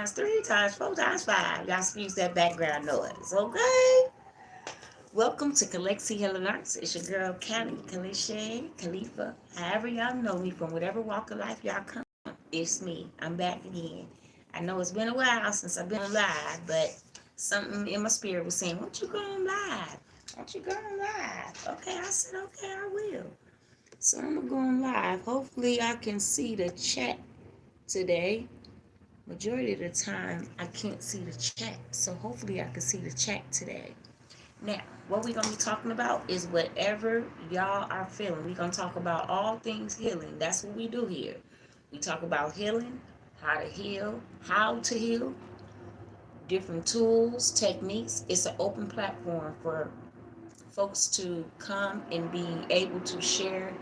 times, 3 times, 4 times, 5. Y'all excuse that background noise, okay? Welcome to Calixi Healing Arts. It's your girl, Calixi, Khalifa. However y'all know me from whatever walk of life y'all come. It's me. I'm back again. I know it's been a while since I've been on live, but something in my spirit was saying, won't you go on live? Won't you go on live? Okay, I said, okay, I will. So I'm going to go on live. Hopefully I can see the chat today. Majority of the time, I can't see the chat. So hopefully I can see the chat today. Now, what we're going to be talking about is whatever y'all are feeling. We're going to talk about all things healing. That's what we do here. We talk about healing, how to heal, different tools, techniques. It's an open platform for folks to come and be able to share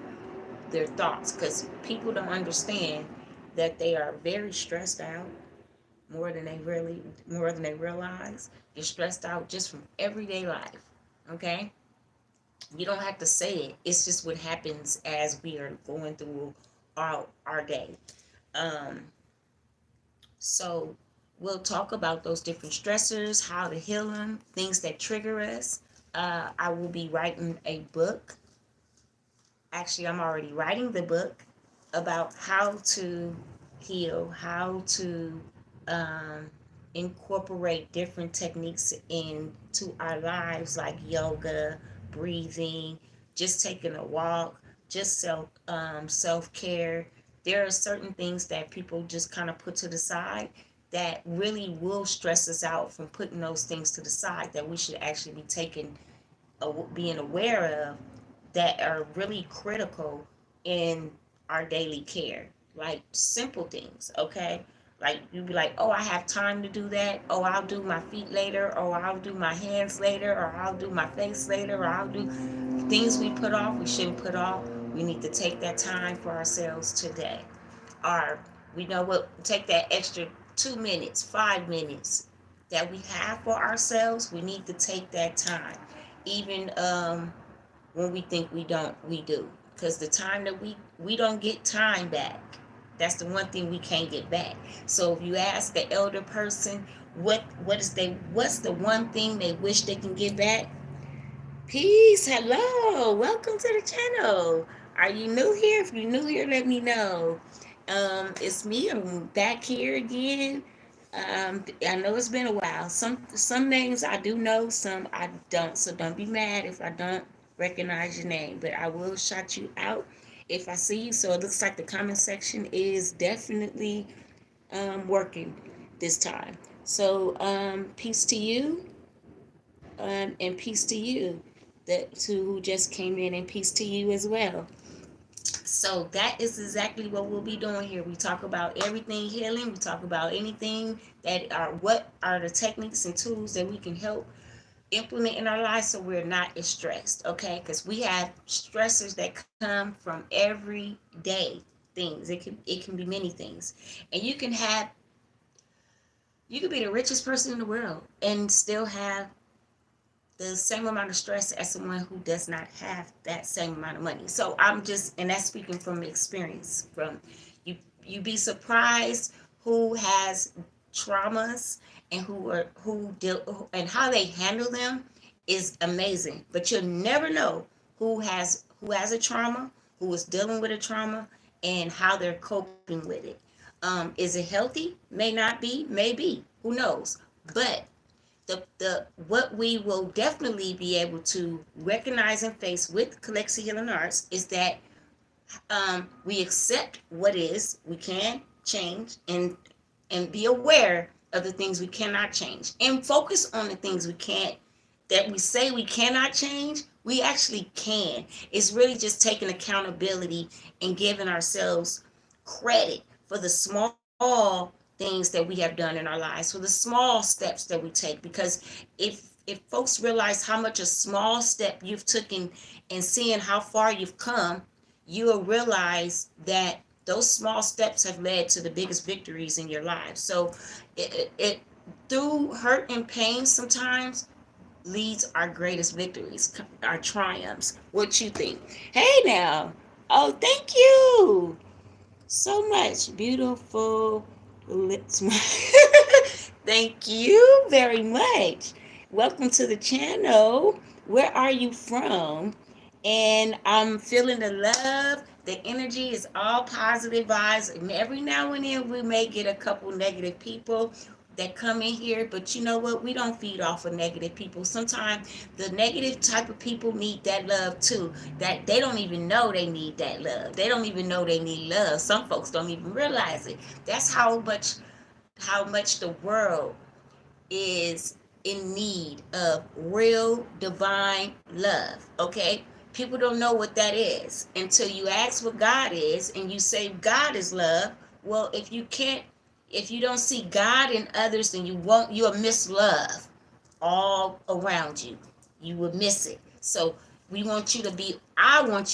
their thoughts, because people don't understand that they are very stressed out more than they realize. You're stressed out just from everyday life. Okay? You don't have to say it. It's just what happens as we are going through our day. Um, so we'll talk about those different stressors, how to heal them, things that trigger us. I will be writing a book. Actually, I'm already writing the book about how to heal, how to um, incorporate different techniques into our lives, like yoga, breathing, just taking a walk, just self care. There are certain things that people just kind of put to the side that really will stress us out from putting those things to the side, that we should actually be being aware of, that are really critical in our daily care. Like simple things, okay? Like you be like, oh, I have time to do that. Oh, I'll do my feet later, or I'll do my hands later, or I'll do my face later, or I'll do things we put off, we shouldn't put off. We need to take that time for ourselves today. Or we know what, take that extra 2 minutes, 5 minutes that we have for ourselves. We need to take that time. Even when we think we don't, we do, because the time that we don't get time back. That's the one thing we can't get back. So if you ask the elder person what's the one thing they wish they can get back? Peace. Hello, welcome to the channel. Are you new here? If you're new here, let me know. It's me. I'm back here again. I know it's been a while. Some names I do know, some I don't. So don't be mad if I don't recognize your name, but I will shout you out if I see you. So it looks like the comment section is definitely working this time. So peace to you, and peace to you that who just came in, and peace to you as well. So that is exactly what we'll be doing here. We talk about everything healing. We talk about anything that are, what are the techniques and tools that we can help implement in our lives, so we're not as stressed, okay? Because we have stressors that come from everyday things. It can be many things, and you could be the richest person in the world and still have the same amount of stress as someone who does not have that same amount of money. So I'm just, and that's speaking from experience. From you, you be surprised who has traumas and who deal, and how they handle them is amazing. But you'll never know who has a trauma, who is dealing with a trauma, and how they're coping with it. Is it healthy? May not be. Maybe. Who knows? But the what we will definitely be able to recognize and face with Calixi Healing Arts is that we accept what is, we can change, and be aware of the things we cannot change, and focus on the things we can't, that we say we cannot change. We actually can. It's really just taking accountability and giving ourselves credit for the small things that we have done in our lives, for the small steps that we take. Because if folks realize how much a small step you've taken and seeing how far you've come, you will realize that those small steps have led to the biggest victories in your life. So it through hurt and pain sometimes leads our greatest victories, our triumphs. What you think? Hey now. Oh, thank you so much. Beautiful lips. Thank you very much. Welcome to the channel. Where are you from? And I'm feeling the love. The energy is all positive vibes. And every now and then we may get a couple negative people that come in here, but you know what? We don't feed off of negative people. Sometimes the negative type of people need that love too. That they don't even know they need that love. They don't even know they need love. Some folks don't even realize it. That's how much the world is in need of real divine love. Okay, people don't know what that is until you ask what God is and you say God is love. Well, if you don't see God in others, then you'll miss love all around you. You will miss it. So I want you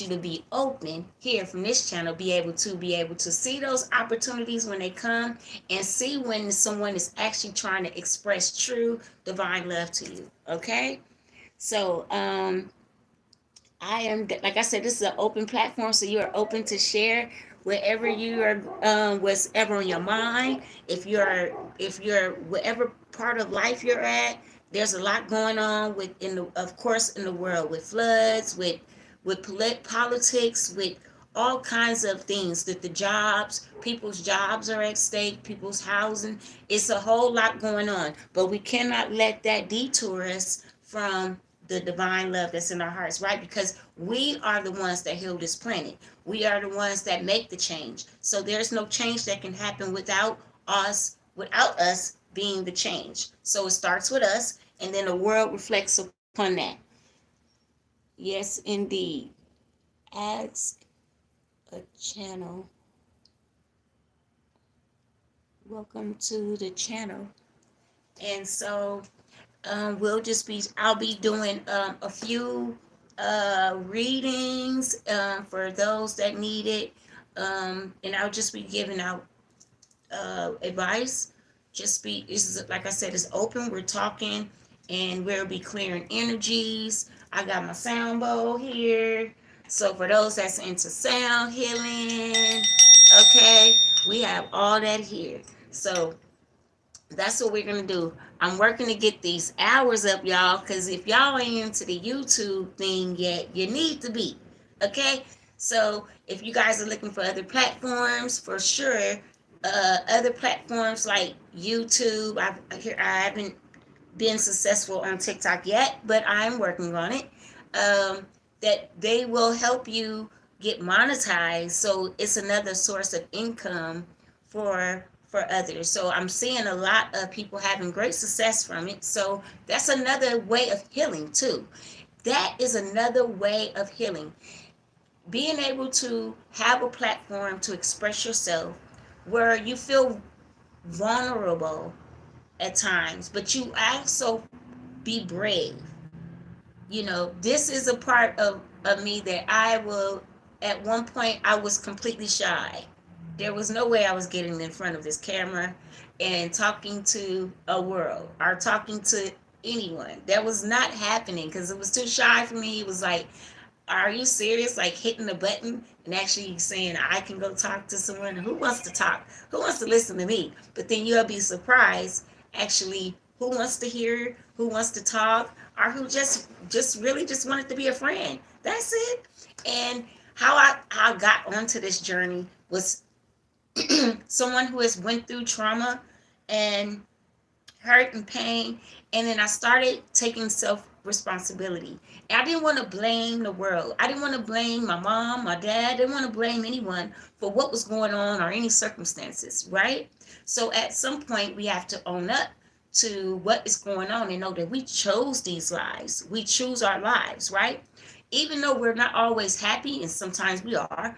to be open here from this channel, be able to see those opportunities when they come, and see when someone is actually trying to express true divine love to you. Okay? So I am, like I said, this is an open platform, so you are open to share wherever you are, what's ever on your mind. If you're whatever part of life you're at, there's a lot going on of course, in the world, with floods, with politics, with all kinds of things. That people's jobs are at stake, people's housing. It's a whole lot going on, but we cannot let that detour us from the divine love that's in our hearts, right? Because we are the ones that heal this planet. We are the ones that make the change. So there's no change that can happen without us being the change. So it starts with us, and then the world reflects upon that. Yes, indeed. Adds a channel. Welcome to the channel. And so I'll be doing a few readings for those that need it, and I'll just be giving out advice. Like I said, it's open. We're talking, and we'll be clearing energies. I got my sound bowl here, so for those that's into sound healing, okay, we have all that here. So that's what we're gonna do. I'm working to get these hours up, y'all, because if y'all ain't into the YouTube thing yet, you need to be. Okay? So if you guys are looking for other platforms, for sure, other platforms like YouTube, I haven't been successful on TikTok yet, but I'm working on it. That they will help you get monetized, so it's another source of income for others. So I'm seeing a lot of people having great success from it. So that's another way of healing too. That is another way of healing. Being able to have a platform to express yourself where you feel vulnerable at times, but you also be brave. This is a part of me that at one point, I was completely shy. There was no way I was getting in front of this camera and talking to a world or talking to anyone. That was not happening because it was too shy for me. It was like, are you serious? Like hitting the button and actually saying, I can go talk to someone. Who wants to talk? Who wants to listen to me? But then you'll be surprised, actually, who wants to hear, who wants to talk, or who just really just wanted to be a friend. That's it. And how I got onto this journey was someone who has went through trauma and hurt and pain, and then I started taking self responsibility. And I didn't want to blame the world. I didn't want to blame my mom, my dad. I didn't want to blame anyone for what was going on or any circumstances, right? So at some point we have to own up to what is going on and know that we chose these lives. We choose our lives, right? Even though we're not always happy, and sometimes we are.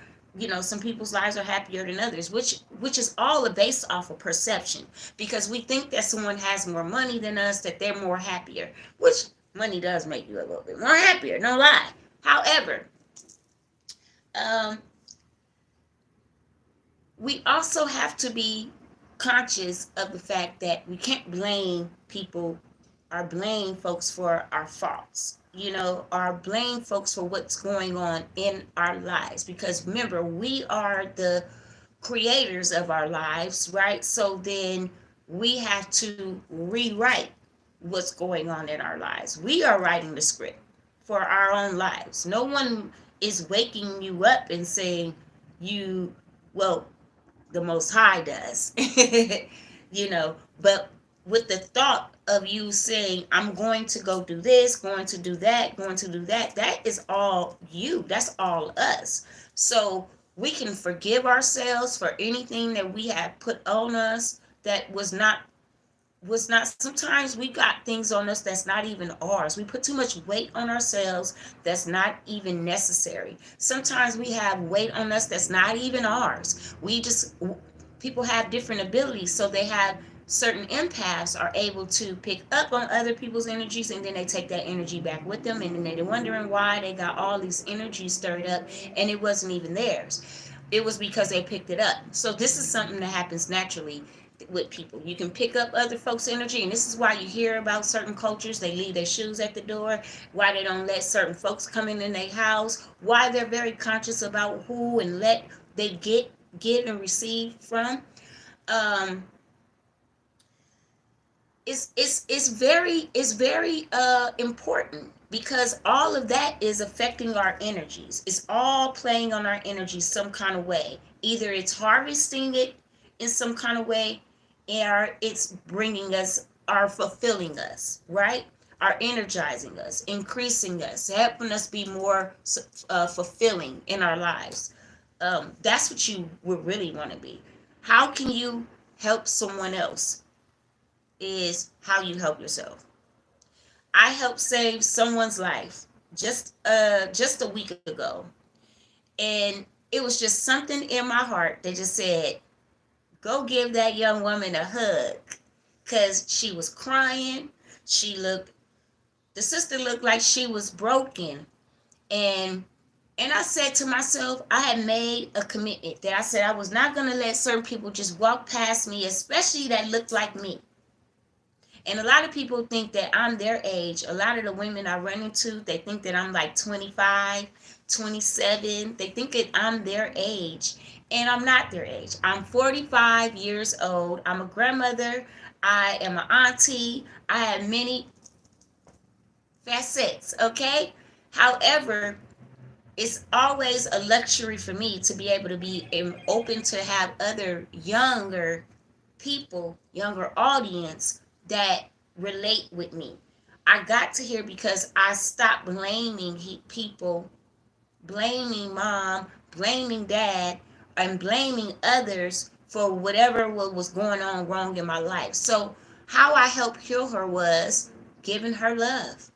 Some people's lives are happier than others, which is all based off of perception, because we think that someone has more money than us, that they're more happier, which money does make you a little bit more happier, no lie. However, we also have to be conscious of the fact that we can't blame people or blame folks for our faults, or blame folks for what's going on in our lives. Because remember, we are the creators of our lives, right? So then we have to rewrite what's going on in our lives. We are writing the script for our own lives. No one is waking you up and saying you, well, the Most High does, but with the thought of you saying, I'm going to go do this, going to do that, going to do that, that is all you. That's all us. So we can forgive ourselves for anything that we have put on us that was not sometimes we got things on us that's not even ours. We put too much weight on ourselves that's not even necessary. Sometimes we have weight on us that's not even ours. People have different abilities, so they have certain empaths are able to pick up on other people's energies, and then they take that energy back with them, and then they're wondering why they got all these energies stirred up and it wasn't even theirs. It was because they picked it up. So this is something that happens naturally with people. You can pick up other folks' energy, and this is why you hear about certain cultures, they leave their shoes at the door, why they don't let certain folks come in their house, why they're very conscious about who and let they get and receive from. um it's very important, because all of that is affecting our energies. It's all playing on our energies some kind of way. Either it's harvesting it in some kind of way, or it's bringing us, or fulfilling us, right? Are energizing us, increasing us, helping us be more fulfilling in our lives. That's what you would really want to be. How can you help someone else is how you help yourself. I helped save someone's life just a week ago, and it was just something in my heart that just said, "Go give that young woman a hug," cuz she was crying. She looked the sister looked like she was broken, and I said to myself, I had made a commitment that I said I was not going to let certain people just walk past me, especially that looked like me. And a lot of people think that I'm their age. A lot of the women I run into, they think that I'm like 25, 27. They think that I'm their age. And I'm not their age. I'm 45 years old. I'm a grandmother. I am an auntie. I have many facets, okay? However, it's always a luxury for me to be able to be open to have other younger people, younger audience that relate with me. I got to here because I stopped blaming people, blaming mom, blaming dad, and blaming others for whatever was going on wrong in my life. So how I helped heal her was giving her love.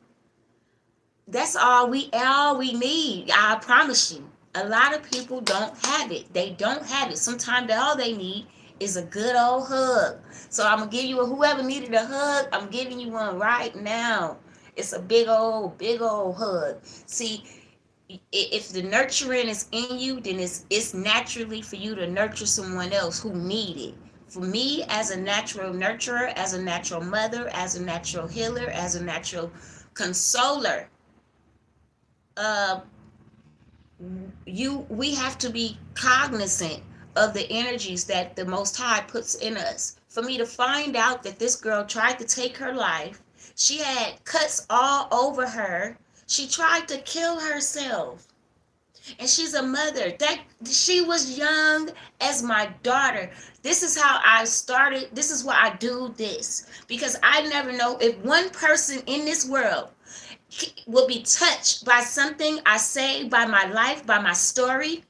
That's all we need. I promise you. A lot of people don't have it. They don't have it. Sometimes all they need is a good old hug. So I'm gonna give you whoever needed a hug, I'm giving you one right now. It's a big old hug. See, if the nurturing is in you, then it's naturally for you to nurture someone else who need it. For me, as a natural nurturer, as a natural mother, as a natural healer, as a natural consoler, uh, we have to be cognizant of the energies that the Most High puts in us. For me to find out that this girl tried to take her life, she had cuts all over her. She tried to kill herself. And she's a mother. That she was young as my daughter. This is how I started. This is why I do this. Because I never know if one person in this world will be touched by something I say, by my life, by my story.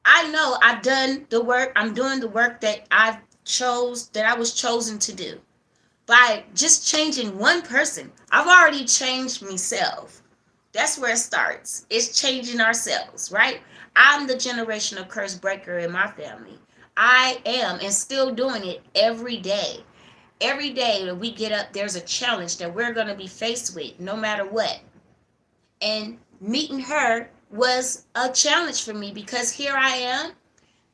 I know I've done the work. I'm doing the work that I was chosen to do. By just changing one person, I've already changed myself. That's where it starts. It's changing ourselves, right? I'm the generational curse breaker in my family. I am, and still doing it every day. Every day that we get up, there's a challenge that we're going to be faced with, no matter what. And meeting her was a challenge for me, because here I am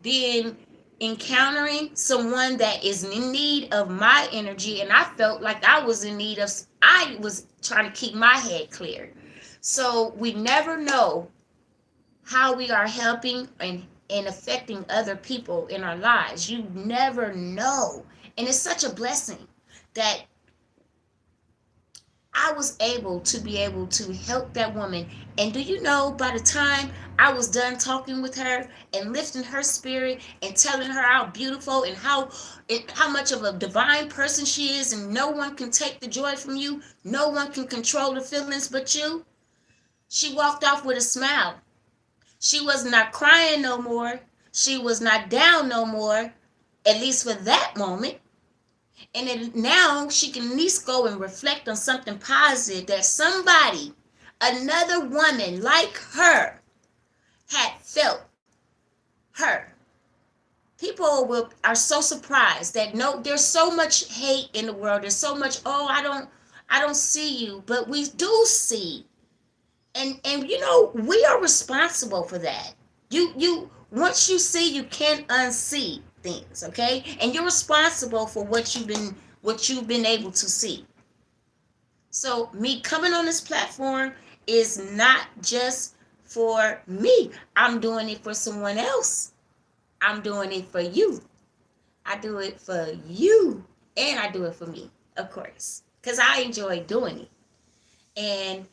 being encountering someone that is in need of my energy, and I felt like I was trying to keep my head clear. So we never know how we are helping and affecting other people in our lives. You never know. And it's such a blessing that I was able to help that woman. And do you know, by the time I was done talking with her and lifting her spirit and telling her how beautiful and how much of a divine person she is, and no one can take the joy from you, no one can control the feelings but you, she walked off with a smile. She was not crying no more. She was not down no more, at least for that moment. And then now she can at least go and reflect on something positive that somebody, another woman like her, had felt her. Are so surprised that no, there's so much hate in the world. There's so much, oh, I don't see you, but we do see. And we are responsible for that. You once you see, you can't unsee things, okay? And you're responsible for what you've been able to see. So me coming on this platform is not just for me. I'm doing it for someone else. I'm doing it for you. I do it for you, and I do it for me, of course, because I enjoy doing it. And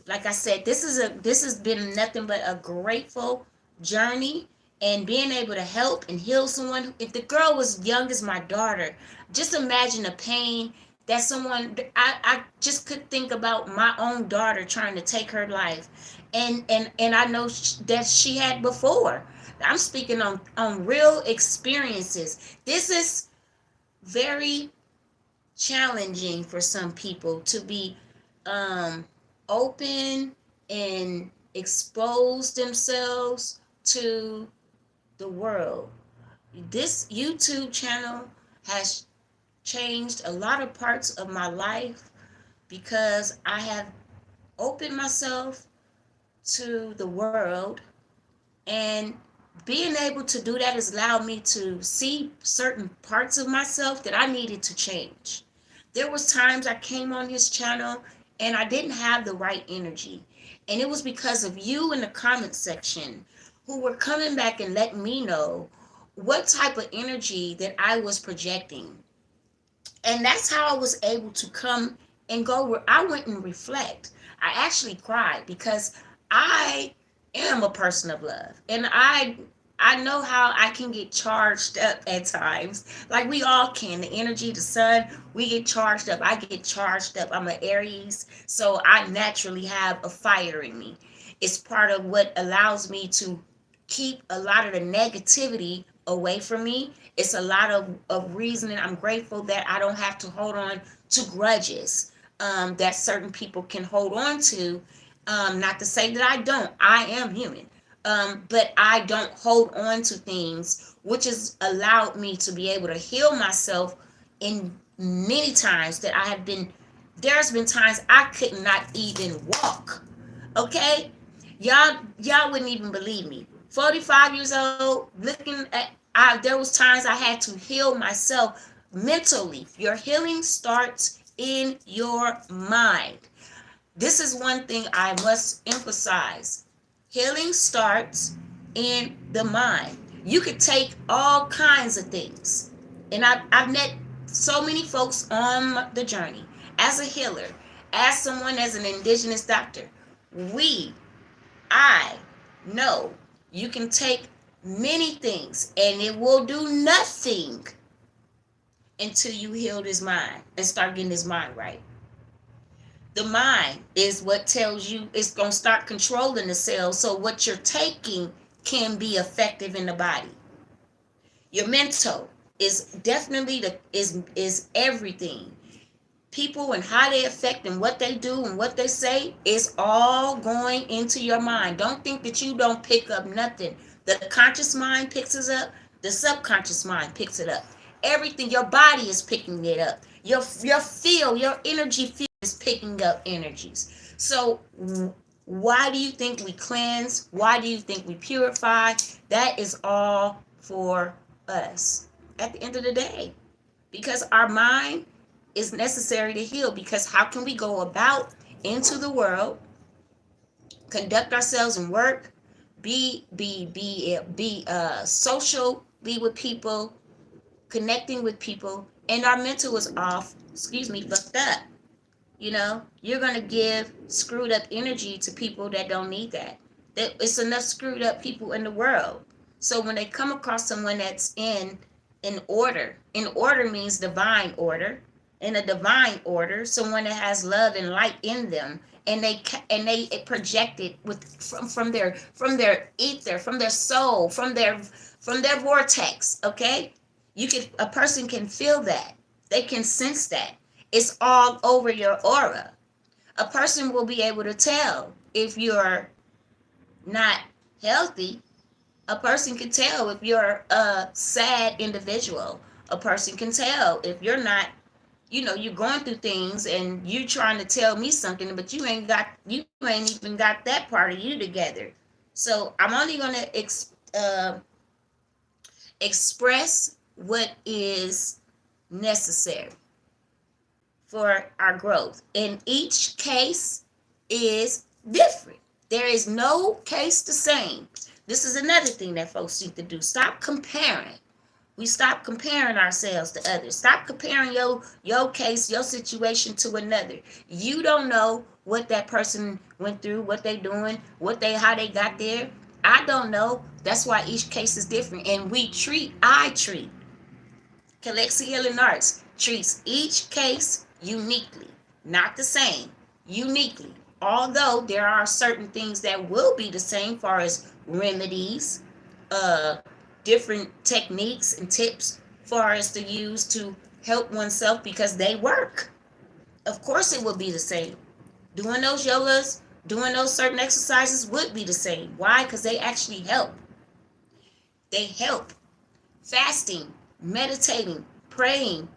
like I said, this has been nothing but a grateful journey, and being able to help and heal someone. If the girl was young as my daughter, just imagine the pain that someone, I just could think about my own daughter trying to take her life, and I know that she had before. I'm speaking on real experiences. This is very challenging for some people to be open and expose themselves to the world. This YouTube channel has changed a lot of parts of my life because I have opened myself to the world, and being able to do that has allowed me to see certain parts of myself that I needed to change. There was times I came on his channel and I didn't have the right energy. And it was because of you in the comment section who were coming back and letting me know what type of energy that I was projecting. And that's how I was able to come and go where I went and reflect. I actually cried because I am a person of love, and I know how I can get charged up at times. Like we all can. The energy, the sun, we get charged up. I get charged up. I'm an Aries, so I naturally have a fire in me. It's part of what allows me to keep a lot of the negativity away from me. It's a lot of reasoning. I'm grateful that I don't have to hold on to grudges that certain people can hold on to. Not to say that I don't. I am human. But I don't hold on to things, which has allowed me to be able to heal myself in many times that there's been times I could not even walk. Okay? Y'all wouldn't even believe me. 45 years old, there was times I had to heal myself mentally. Your healing starts in your mind. This is one thing I must emphasize. Healing starts in the mind. You could take all kinds of things. And I've met so many folks on the journey. As a healer, as an indigenous doctor, I know you can take many things and it will do nothing until you heal this mind and start getting this mind right. The mind is what tells you it's going to start controlling the cells, so what you're taking can be effective in the body. Your mental is definitely is everything. People and how they affect and what they do and what they say is all going into your mind. Don't think that you don't pick up nothing. The conscious mind picks it up. The subconscious mind picks it up. Everything, your body is picking it up. Your energy field is picking up energies. So why do you think we cleanse? Why do you think we purify? That is all for us at the end of the day, because our mind is necessary to heal. Because how can we go about into the world, conduct ourselves in work, be socially with people, connecting with people, and our mental is off, fucked up. You're going to give screwed up energy to people that don't need that. It's enough screwed up people in the world. So when they come across someone that's in order means divine order. In a divine order, someone that has love and light in them, and they project it from their ether, from their soul, from their vortex. Okay, a person can feel that. They can sense that. It's all over your aura. A person will be able to tell if you're not healthy. A person can tell if you're a sad individual. A person can tell if you're not, you're going through things and you trying to tell me something, but you ain't even got that part of you together. So I'm only going to express what is necessary for our growth. And each case is different. There is no case the same. This is another thing that folks need to do. Stop comparing. We stop comparing ourselves to others. Stop comparing your case, your situation to another. You don't know what that person went through, what they doing, how they got there. I don't know. That's why each case is different. And I treat Calixi Healing Arts treats each case uniquely, not the same, uniquely. Although there are certain things that will be the same, far as remedies, different techniques and tips for us to use to help oneself, because they work. Of course it will be the same. Doing those yogas, doing those certain exercises would be the same. Why? Because they actually help. They help. Fasting, meditating, praying,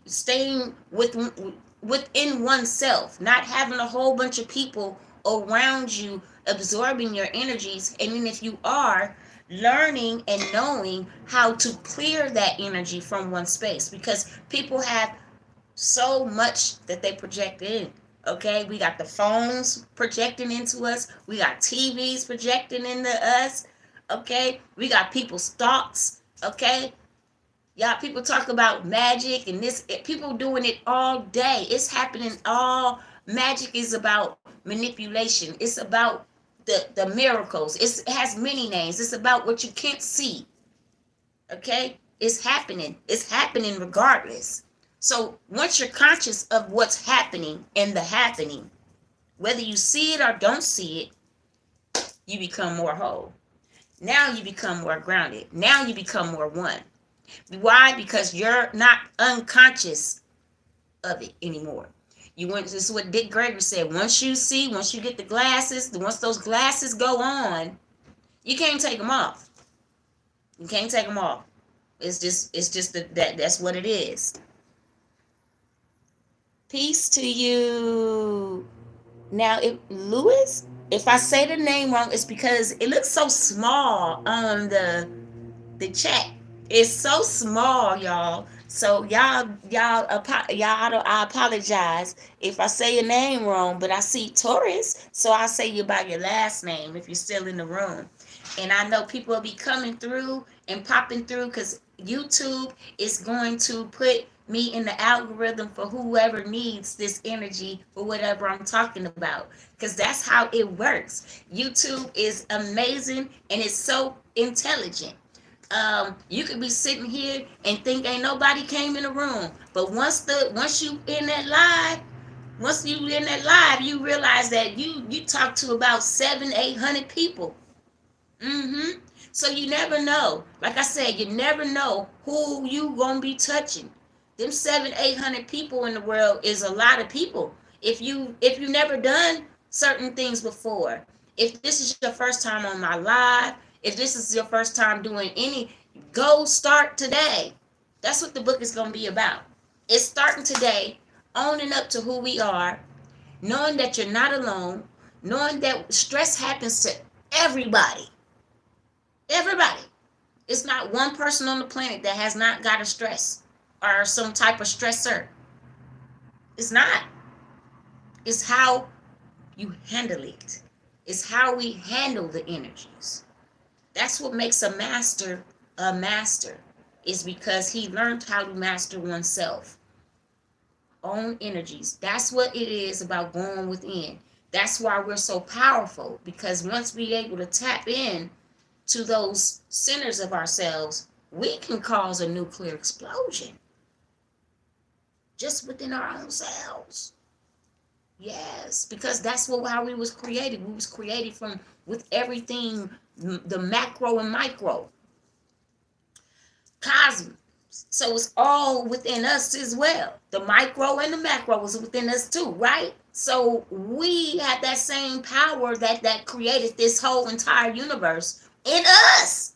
staying within oneself, not having a whole bunch of people around you absorbing your energies. And then if you are, learning and knowing how to clear that energy from one space, because people have so much that they project in. Okay, we got the phones projecting into us, we got TVs projecting into us. Okay, we got people's thoughts. Okay, y'all, people talk about magic and this, people doing it all day. It's happening all. Magic is about manipulation. It's about the miracles. It has many names. It's about what you can't see. Okay? It's happening. It's happening regardless. So once you're conscious of what's happening and the happening, whether you see it or don't see it, you become more whole. Now you become more grounded. Now you become more one. Why? Because you're not unconscious of it anymore. This is what Dick Gregory said. Once you get the glasses, once those glasses go on, you can't take them off. You can't take them off. It's just that's what it is. Peace to you. Now, Lewis, if I say the name wrong, it's because it looks so small on the chat. It's so small, y'all. So y'all, I apologize if I say your name wrong, but I see Taurus, so I'll say you by your last name if you're still in the room. And I know people will be coming through and popping through, because YouTube is going to put me in the algorithm for whoever needs this energy for whatever I'm talking about, because that's how it works. YouTube is amazing, and it's so intelligent. You could be sitting here and think ain't nobody came in the room, but once you in that live, you realize that you talk to about 700-800 people. So you never know. Like I said, you never know who you gonna be touching. Them 700-800 people in the world is a lot of people. If you never done certain things before, if this is your first time on my live, if this is your first time doing go start today. That's what the book is going to be about. It's starting today, owning up to who we are, knowing that you're not alone, knowing that stress happens to everybody. Everybody. It's not one person on the planet that has not got a stress or some type of stressor. It's not. It's how you handle it. It's how we handle the energies. That's what makes a master a master. is because he learned how to master oneself, own energies. That's what it is about going within. That's why we're so powerful, because once we're able to tap in to those centers of ourselves, we can cause a nuclear explosion just within our own selves. Yes, because that's how we was created. We was created from with everything, the macro and micro, cosmos. So it's all within us as well. The micro and the macro is within us too, right? So we have that same power that created this whole entire universe in us.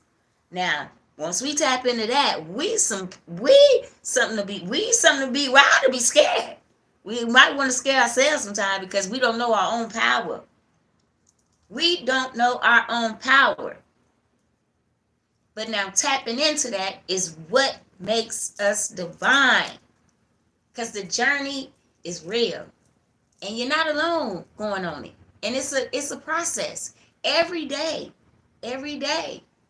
Now, once we tap into that, we something to be wild to be scared. We might want to scare ourselves sometimes because we don't know our own power. We don't know our own power. But now tapping into that is what makes us divine. Because the journey is real. And you're not alone going on it. And it's a process. Every day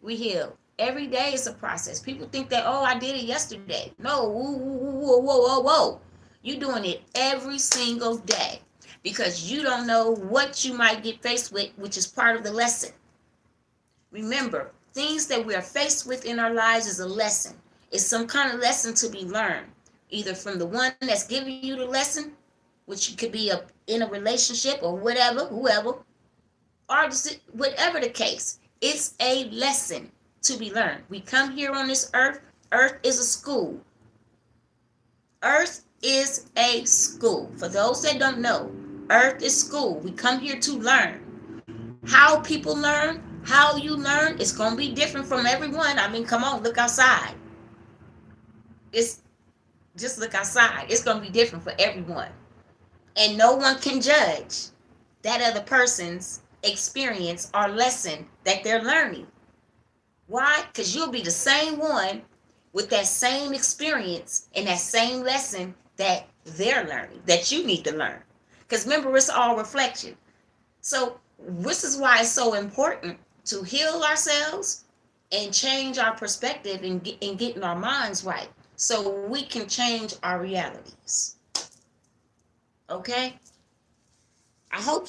we heal. Every day is a process. People think that, oh, I did it yesterday. No, whoa. You're doing it every single day. Because you don't know what you might get faced with, which is part of the lesson. Remember, things that we are faced with in our lives is a lesson. It's some kind of lesson to be learned, either from the one that's giving you the lesson, which could be in a relationship or whatever, whoever, or whatever the case. It's a lesson to be learned. We come here on this earth. Earth is a school. Earth is a school. For those that don't know, Earth is school. We come here to learn. How people learn, how you learn, it's going to be different from everyone. I mean, come on, look outside. It's just look outside. It's going to be different for everyone. And no one can judge that other person's experience or lesson that they're learning. Why? Because you'll be the same one with that same experience and that same lesson that they're learning, that you need to learn. Because remember, it's all reflection. So this is why it's so important to heal ourselves and change our perspective and getting our minds right so we can change our realities. Okay? I hope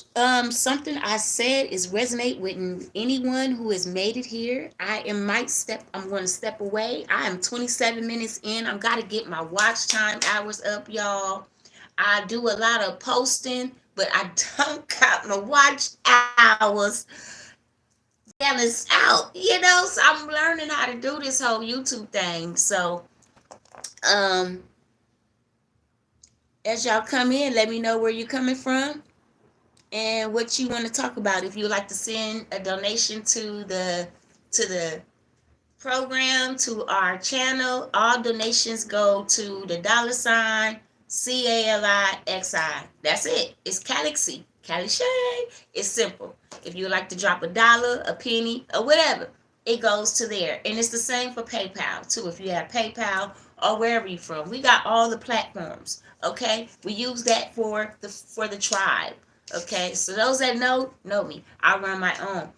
something I said is resonate with anyone who has made it here. I'm going to step away. I am 27 minutes in. I've got to get my watch time hours up, y'all. I do a lot of posting, but I don't got my watch hours balanced out, so I'm learning how to do this whole YouTube thing. So as y'all come in, let me know where you're coming from and what you want to talk about. If you would like to send a donation to the program, to our channel, all donations go to the $CALIXI. That's it. It's Calixi. Calixi. It's simple. If you would like to drop $1, a penny, or whatever, it goes to there. And it's the same for PayPal too. If you have PayPal or wherever you're from, we got all the platforms. Okay, we use that for the tribe. Okay, so those that know me. I run my own.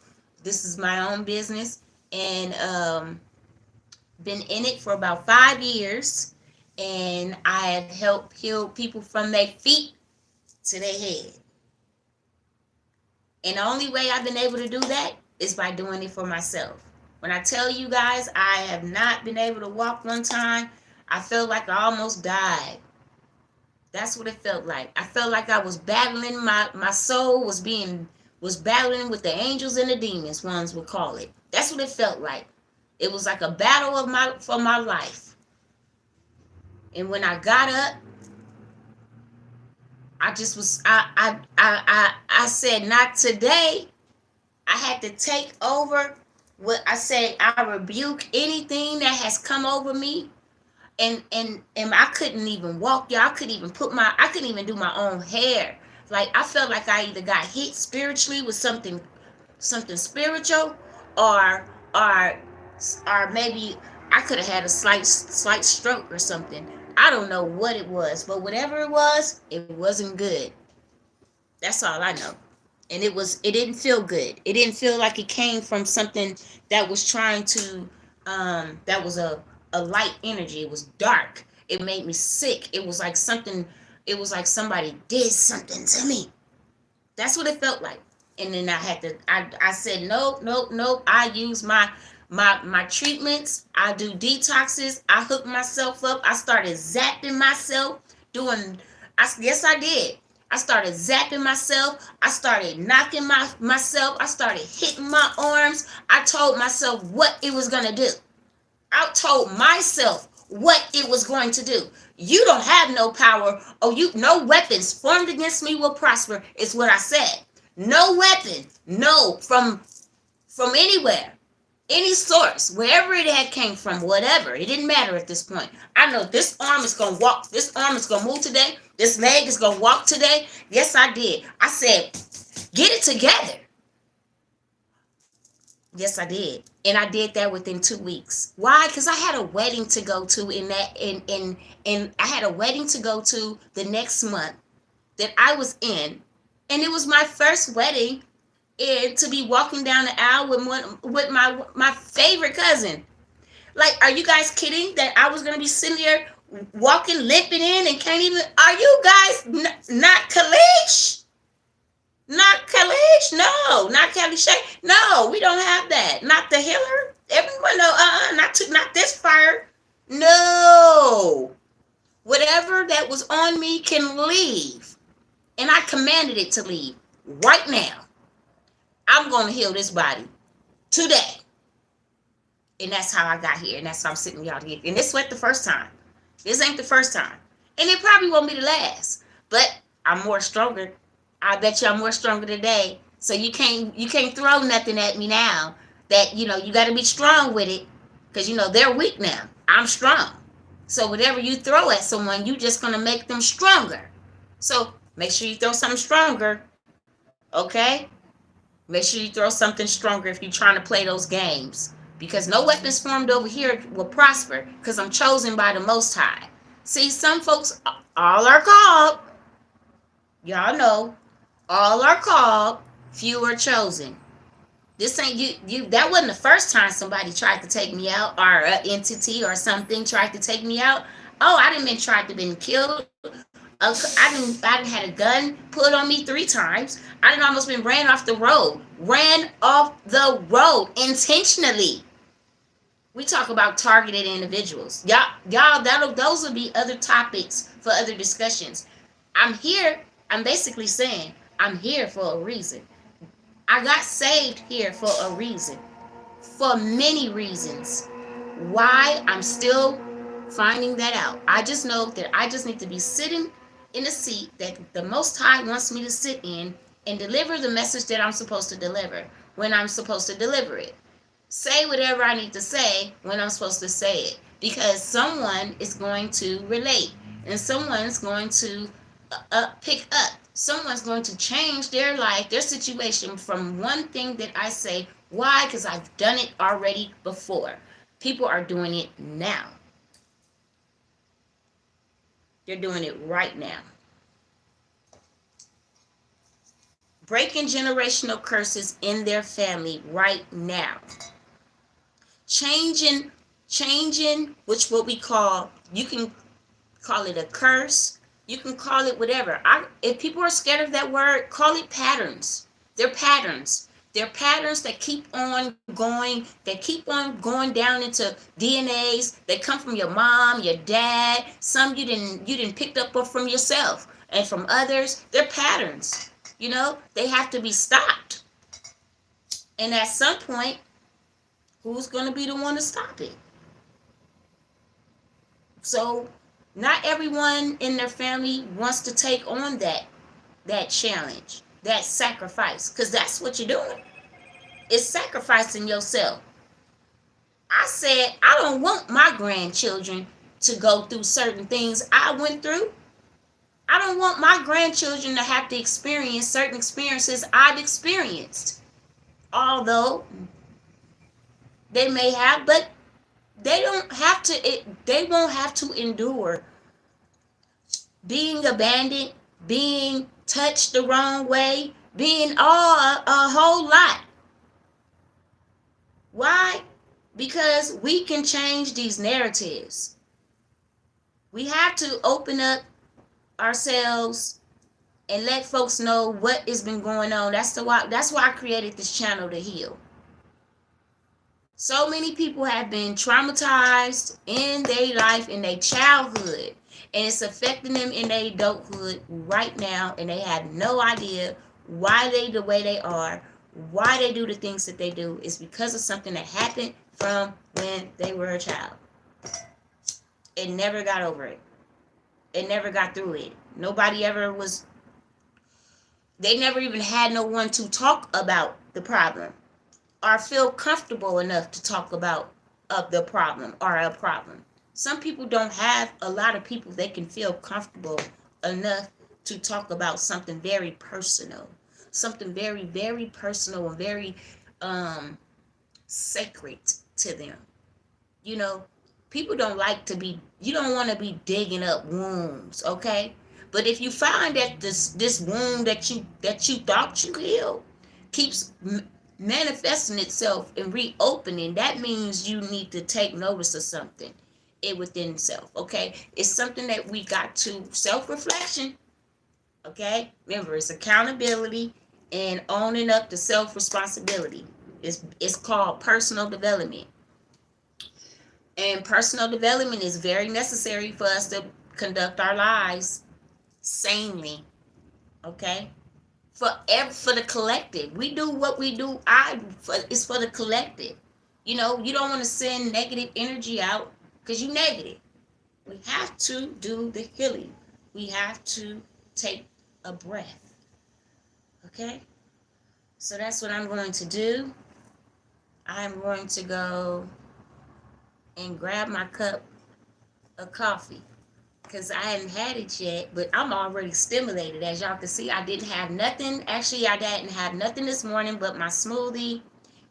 This is my own business, and been in it for about 5 years, and I have helped heal people from their feet to their head. And the only way I've been able to do that is by doing it for myself. When I tell you guys I have not been able to walk one time, I felt like I almost died. That's what it felt like. I felt like I was battling, my soul was battling with the angels and the demons, ones would call it. That's what it felt like. It was like a battle for my life. And when I got up, I just was I said, not today. I had to take over. What I said, I rebuke anything that has come over me. And I couldn't even walk, y'all. I couldn't even do my own hair. Like, I felt like I either got hit spiritually with something spiritual, or maybe I could have had a slight stroke or something. I don't know what it was, but whatever it wasn't good. That's all I know. And it didn't feel good. It didn't feel like it came from something that was trying to that was a a light energy. It was dark. It made me sick. It was like something. It was like somebody did something to me. That's what it felt like. And then I had to. I said no, no, no. I use my treatments. I do detoxes. I hook myself up. I started zapping myself. Doing. Yes, I did. I started zapping myself. I started knocking myself. I started hitting my arms. I told myself what it was gonna do. I told myself what it was going to do. You don't have no power. Oh, you no weapons formed against me will prosper. Is what I said. No weapon. No, from anywhere, any source, wherever it had came from, whatever. It didn't matter at this point. I know this arm is gonna walk. This arm is gonna move today. This leg is gonna walk today. Yes, I did. I said, get it together. Yes, I did. And I did that within 2 weeks. Why? Because I had a wedding to go to and I had a wedding to go to the next month that I was in. And it was my first wedding, and to be walking down the aisle with my favorite cousin. Like, are you guys kidding that I was gonna be sitting there walking, limping in and can't even, are you guys not Calixi? Not Calixi, no, not Calixi. No, we don't have that. Not the healer. Everyone know, not this fire. No. Whatever that was on me can leave. And I commanded it to leave right now. I'm going to heal this body today. And that's how I got here. And that's how I'm sitting y'all here. And this wasn't the first time. This ain't the first time. And it probably won't be the last. But I'm more stronger. I bet you I'm more stronger today. So you can't throw nothing at me now. That, you got to be strong with it. Because, they're weak now. I'm strong. So whatever you throw at someone, you just going to make them stronger. So make sure you throw something stronger. Okay? Make sure you throw something stronger if you're trying to play those games. Because no weapons formed over here will prosper. Because I'm chosen by the Most High. See, some folks, all are called. Y'all know. All are called, few are chosen. This ain't you. That wasn't the first time somebody tried to take me out, or an entity or something tried to take me out. Oh, I didn't been tried to been killed. I didn't had a gun put on me 3 times. I didn't almost been ran off the road. Ran off the road intentionally. We talk about targeted individuals. Y'all, those will be other topics for other discussions. I'm here. I'm basically saying I'm here for a reason. I got saved here for a reason. For many reasons. Why? I'm still finding that out. I just know that I just need to be sitting in a seat that the Most High wants me to sit in and deliver the message that I'm supposed to deliver when I'm supposed to deliver it. Say whatever I need to say when I'm supposed to say it. Because someone is going to relate. And someone's going to pick up. Someone's going to change their life, their situation from one thing that I say. Why? Because I've done it already before. People are doing it now. They're doing it right now. Breaking generational curses in their family right now. Changing, which what we call, you can call it a curse. You can call it whatever. If people are scared of that word, call it patterns. They're patterns. They're patterns that keep on going. They keep on going down into DNAs. They come from your mom, your dad. Some you didn't pick up from yourself, and from others. They're patterns. They have to be stopped. And at some point, who's going to be the one to stop it? So not everyone in their family wants to take on that challenge, that sacrifice, because that's what you're doing. It's sacrificing yourself. I said, I don't want my grandchildren to go through certain things I went through. I don't want my grandchildren to have to experience certain experiences I've experienced. Although they may have, but they don't have to. They won't have to endure being abandoned, being touched the wrong way, being a whole lot. Why? because we can change these narratives. We have to open up ourselves and let folks know what has been going on. That's why I created this channel, to heal. So many people have been traumatized in their life, in their childhood, and it's affecting them in their adulthood right now, and they have no idea why they the way they are, why they do the things that they do. Is because of something that happened from when they were a child. It never got over it. It never got through it. Nobody ever was, they never even had no one to talk about the problem or feel comfortable enough to talk about the problem or a problem. Some people don't have a lot of people they can feel comfortable enough to talk about something very personal, something very, very personal and very sacred to them. You know, people don't like to be, you don't want to be digging up wounds, okay? But if you find that this wound that you thought you healed keeps manifesting itself and reopening, that means you need to take notice of something within self, okay? It's something that we got to self-reflection, okay? Remember, it's accountability and owning up to self-responsibility. It's called personal development. And personal development is very necessary for us to conduct our lives sanely, okay? For the collective. We do what we do. It's for the collective. You know, you don't want to send negative energy out because you negative. We have to do the healing. We have to take a breath. Okay? So that's what I'm going to do. I'm going to go and grab my cup of coffee because I hadn't had it yet, but I'm already stimulated. As y'all can see, I didn't have nothing. Actually, I didn't have nothing this morning but my smoothie,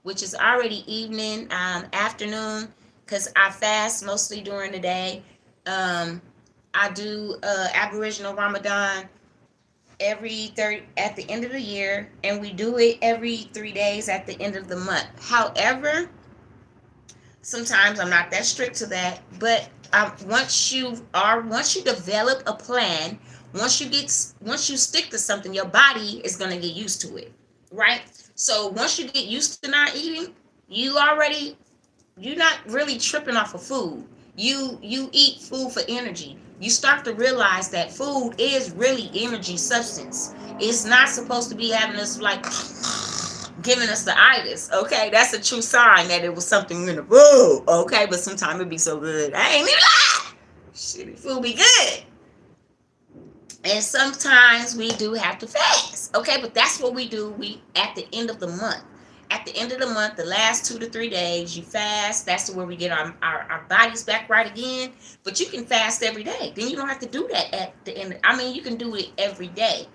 which is already evening, afternoon, because I fast mostly during the day. I do Aboriginal Ramadan at the end of the year, and we do it every 3 days at the end of the month. However, sometimes I'm not that strict to that, but once you develop a plan, once you stick to something, your body is gonna get used to it, right? So once you get used to not eating, you're not really tripping off of food. You eat food for energy. You start to realize that food is really energy substance. It's not supposed to be having us like giving us the itis, okay? That's a true sign that it was something in the food, okay? But sometimes it be so good. I ain't even lie. Shit, food be good. And sometimes we do have to fast, okay? But that's what we do. We at the end of the month. At the end of the month, the last 2 to 3 days, you fast. That's where we get our bodies back right again. But you can fast every day. Then you don't have to do that at the end. I mean, you can do it every day.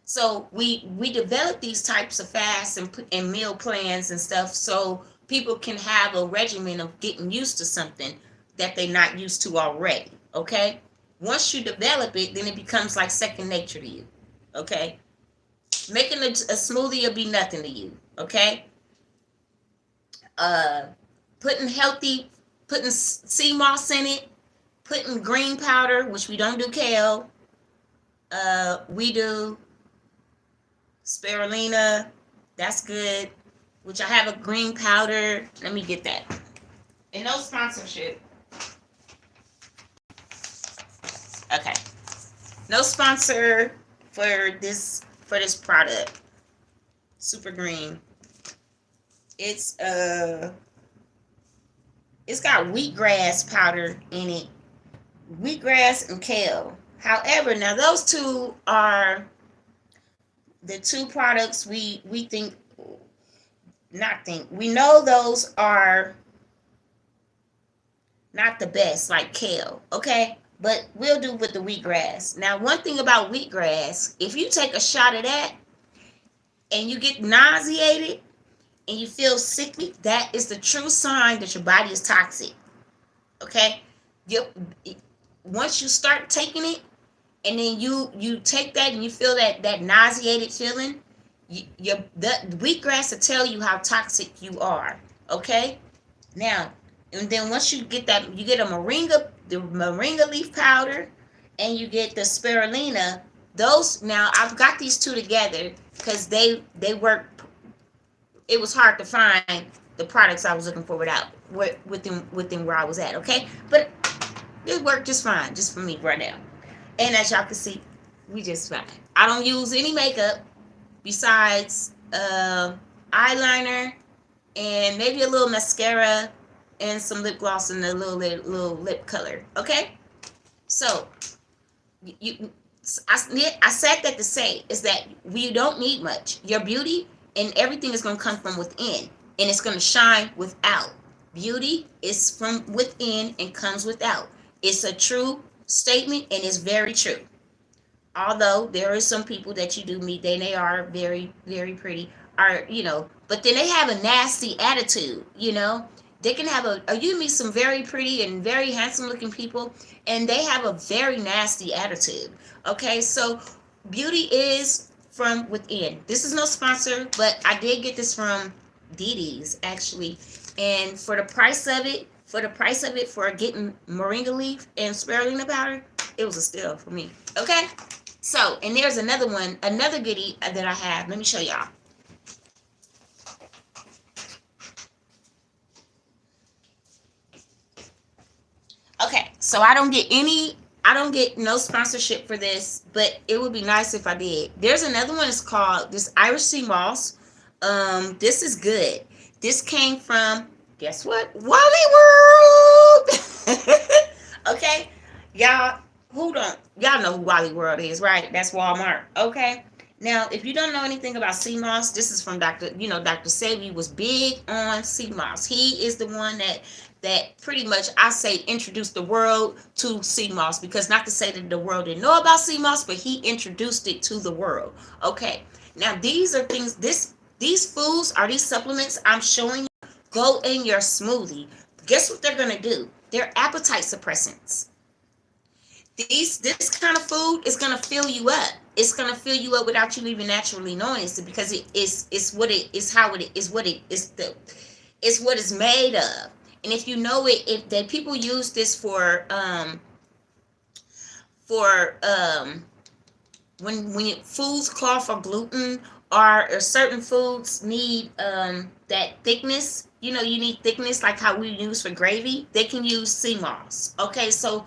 So we develop these types of fasts and meal plans and stuff so people can have a regimen of getting used to something that they're not used to already, okay? Once you develop it, then it becomes like second nature to you, okay? Making a smoothie will be nothing to you, okay? Putting sea moss in it, putting green powder, which we don't do kale. We do spirulina, that's good, which I have a green powder. Let me get that. And no sponsorship. Okay. No sponsor for this product. Super green. It's got wheatgrass powder in it. Wheatgrass and kale. However, now those two are the two products we know those are not the best, like kale, okay? But we'll do with the wheatgrass. Now, one thing about wheatgrass, if you take a shot of that and you get nauseated and you feel sickly, that is the true sign that your body is toxic, okay? Once you start taking it, and then you take that and you feel that nauseated feeling, the wheatgrass will tell you how toxic you are, okay? Now, and then once you get that, you get the moringa leaf powder, and you get the spirulina. Those, now I've got these two together because they work. It was hard to find the products I was looking for within where I was at. Okay, but it worked just fine, just for me right now. And as y'all can see, we just fine. I don't use any makeup besides eyeliner and maybe a little mascara and some lip gloss and a little lip color. Okay, so you I said that to say is that we don't need much. Your beauty and everything is going to come from within, and it's going to shine without. Beauty is from within and comes without. It's a true statement, and it's very true. Although there are some people that you do meet, they are very pretty, are, but then they have a nasty attitude. They can have you meet some very pretty and very handsome looking people, and they have a very nasty attitude. Okay, so beauty is from within. This is no sponsor, but I did get this from Dee Dee's actually, and for getting moringa leaf and spirulina powder, it was a steal for me. Okay. So, and there's another goodie that I have. Let me show y'all. Okay, so I don't get no sponsorship for this, but it would be nice if I did. There's another one. It's called this Irish sea moss. This is good. This came from, guess what? Wally World. Okay, y'all. Y'all know who Wally World is, right? That's Walmart. Okay. Now, if you don't know anything about sea moss, this is from Dr. Sebi was big on sea moss. He is the one that pretty much, I say, introduced the world to sea moss, because not to say that the world didn't know about sea moss, but he introduced it to the world. Okay. Now, these are things, these foods are these supplements I'm showing you go in your smoothie. Guess what they're going to do? They're appetite suppressants. This kind of food is gonna fill you up. It's gonna fill you up without you even naturally knowing it, because it's what it is, how it is, what it is, it's what it's made of. And if you know it, if that people use this for when foods call for gluten, or certain foods need that thickness, you need thickness like how we use for gravy, they can use sea moss. Okay, so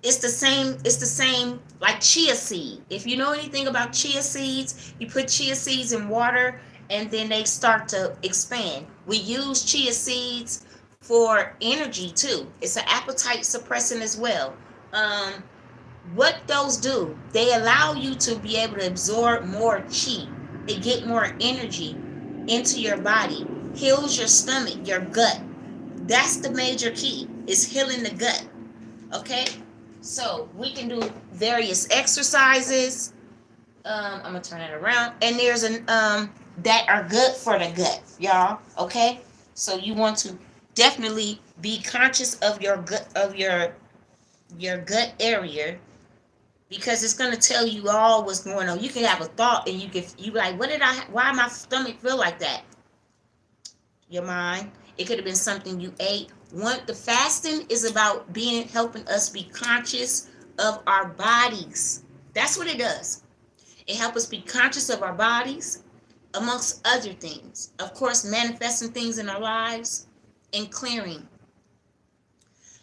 it's the same like chia seed. If you know anything about chia seeds, you put chia seeds in water and then they start to expand. We use chia seeds for energy too. It's an appetite suppressant as well. um what those do, they allow you to be able to absorb more chi. They get more energy into your body, heals your stomach, your gut. That's the major key, is healing the gut. Okay, so we can do various exercises. I'm gonna turn it around, and there's that are good for the gut, y'all. Okay, so you want to definitely be conscious of your gut, of your gut area, because it's gonna tell you all what's going on. You can have a thought, and you be like, why my stomach feel like that? Your mind. It could have been something you ate. The fasting is about helping us be conscious of our bodies. That's what it does. It helps us be conscious of our bodies, amongst other things. Of course, manifesting things in our lives and clearing.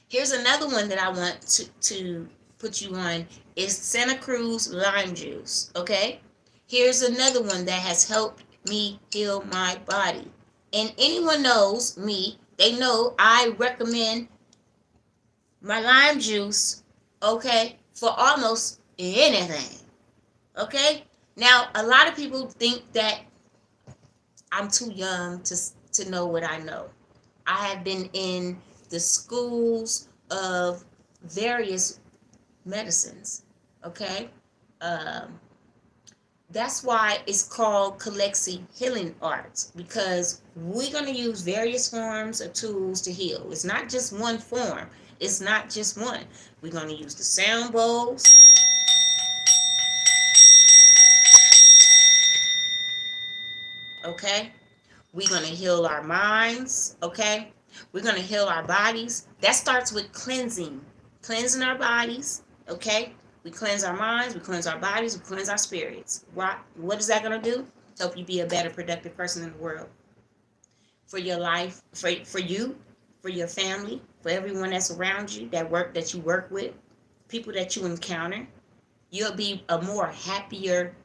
Here's another one that I want to put you on, is Santa Cruz lime juice. Okay? Here's another one that has helped me heal my body. And anyone knows me, they know I recommend my lime juice, okay, for almost anything. Okay? Now, a lot of people think that I'm too young to know what I know. I have been in the schools of various medicines. Okay? Um, that's why it's called Calixi Healing Arts, because we're going to use various forms of tools to heal. It's not just one form. It's not just one. We're going to use the sound bowls. Okay? We're going to heal our minds. Okay? We're going to heal our bodies. That starts with cleansing our bodies. Okay, we cleanse our minds, we cleanse our bodies, we cleanse our spirits. What is that going to do? Help you be a better, productive person in the world, for your life, for you, for your family, for everyone that's around you, that you work with, people that you encounter. You'll be a more happier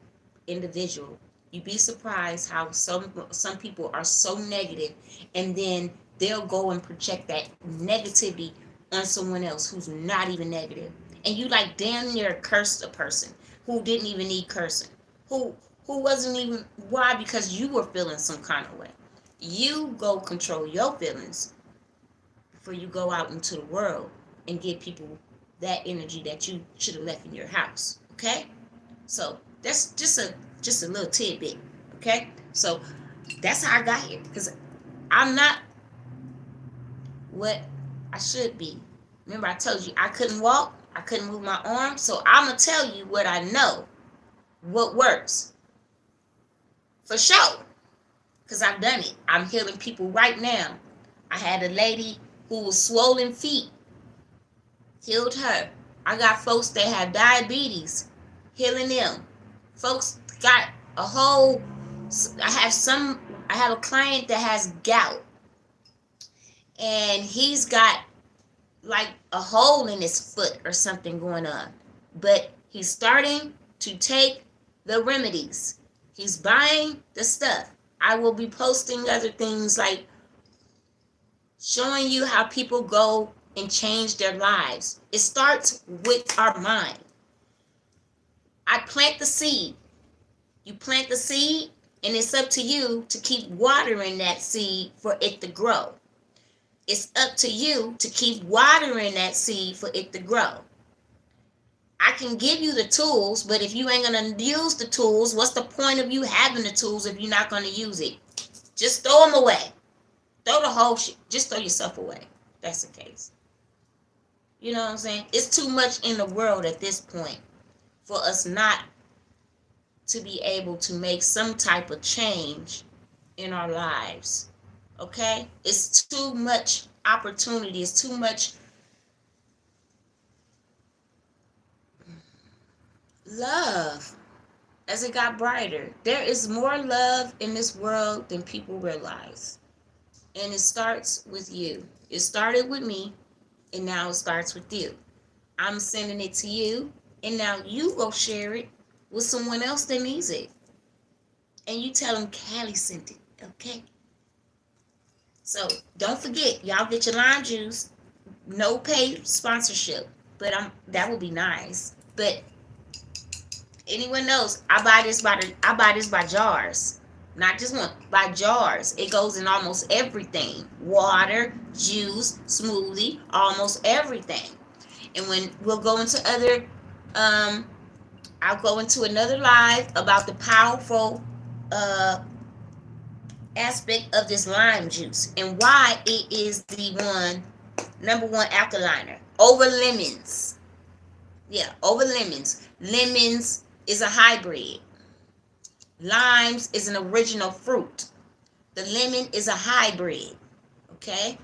individual. You'd be surprised how some people are so negative, and then they'll go and project that negativity on someone else who's not even negative. And you like damn near cursed a person who didn't even need cursing. Who who wasn't even, why? Because you were feeling some kind of way. You go control your feelings before you go out into the world and give people that energy that you should have left in your house. Okay? So that's just a little tidbit. Okay? So that's how I got here. Because I'm not what I should be. Remember, I told you I couldn't walk, I couldn't move my arms. So I'm going to tell you what I know, what works. For sure. Because I've done it. I'm healing people right now. I had a lady who was swollen feet. Healed her. I got folks that have diabetes. Healing them. Folks got a whole, I have a client that has gout. And he's got like a hole in his foot or something going on. But he's starting to take the remedies. He's buying the stuff. I will be posting other things like showing you how people go and change their lives. It starts with our mind. I plant the seed. You plant the seed, and it's up to you to keep watering that seed for it to grow. It's up to you to keep watering that seed for it to grow. I can give you the tools, but if you ain't going to use the tools, what's the point of you having the tools if you're not going to use it? Just throw them away. Throw the whole shit. Just throw yourself away. That's the case. You know what I'm saying? It's too much in the world at this point for us not to be able to make some type of change in our lives. Okay? It's too much opportunity. It's too much love. As it got brighter, there is more love in this world than people realize. And it starts with you. It started with me, and now it starts with you. I'm sending it to you, and now you go share it with someone else that needs it. And you tell them Callie sent it, okay? So don't forget, y'all get your lime juice. No paid sponsorship, but that would be nice. But anyone knows, I buy this by jars. Not just one, by jars. It goes in almost everything. Water, juice, smoothie, almost everything. And when we'll go into other, I'll go into another live about the powerful aspect of this lime juice and why it is the number one alkaliner over lemons. Yeah, over lemons. Lemons is a hybrid. Limes is an original fruit. The lemon is a hybrid. Okay?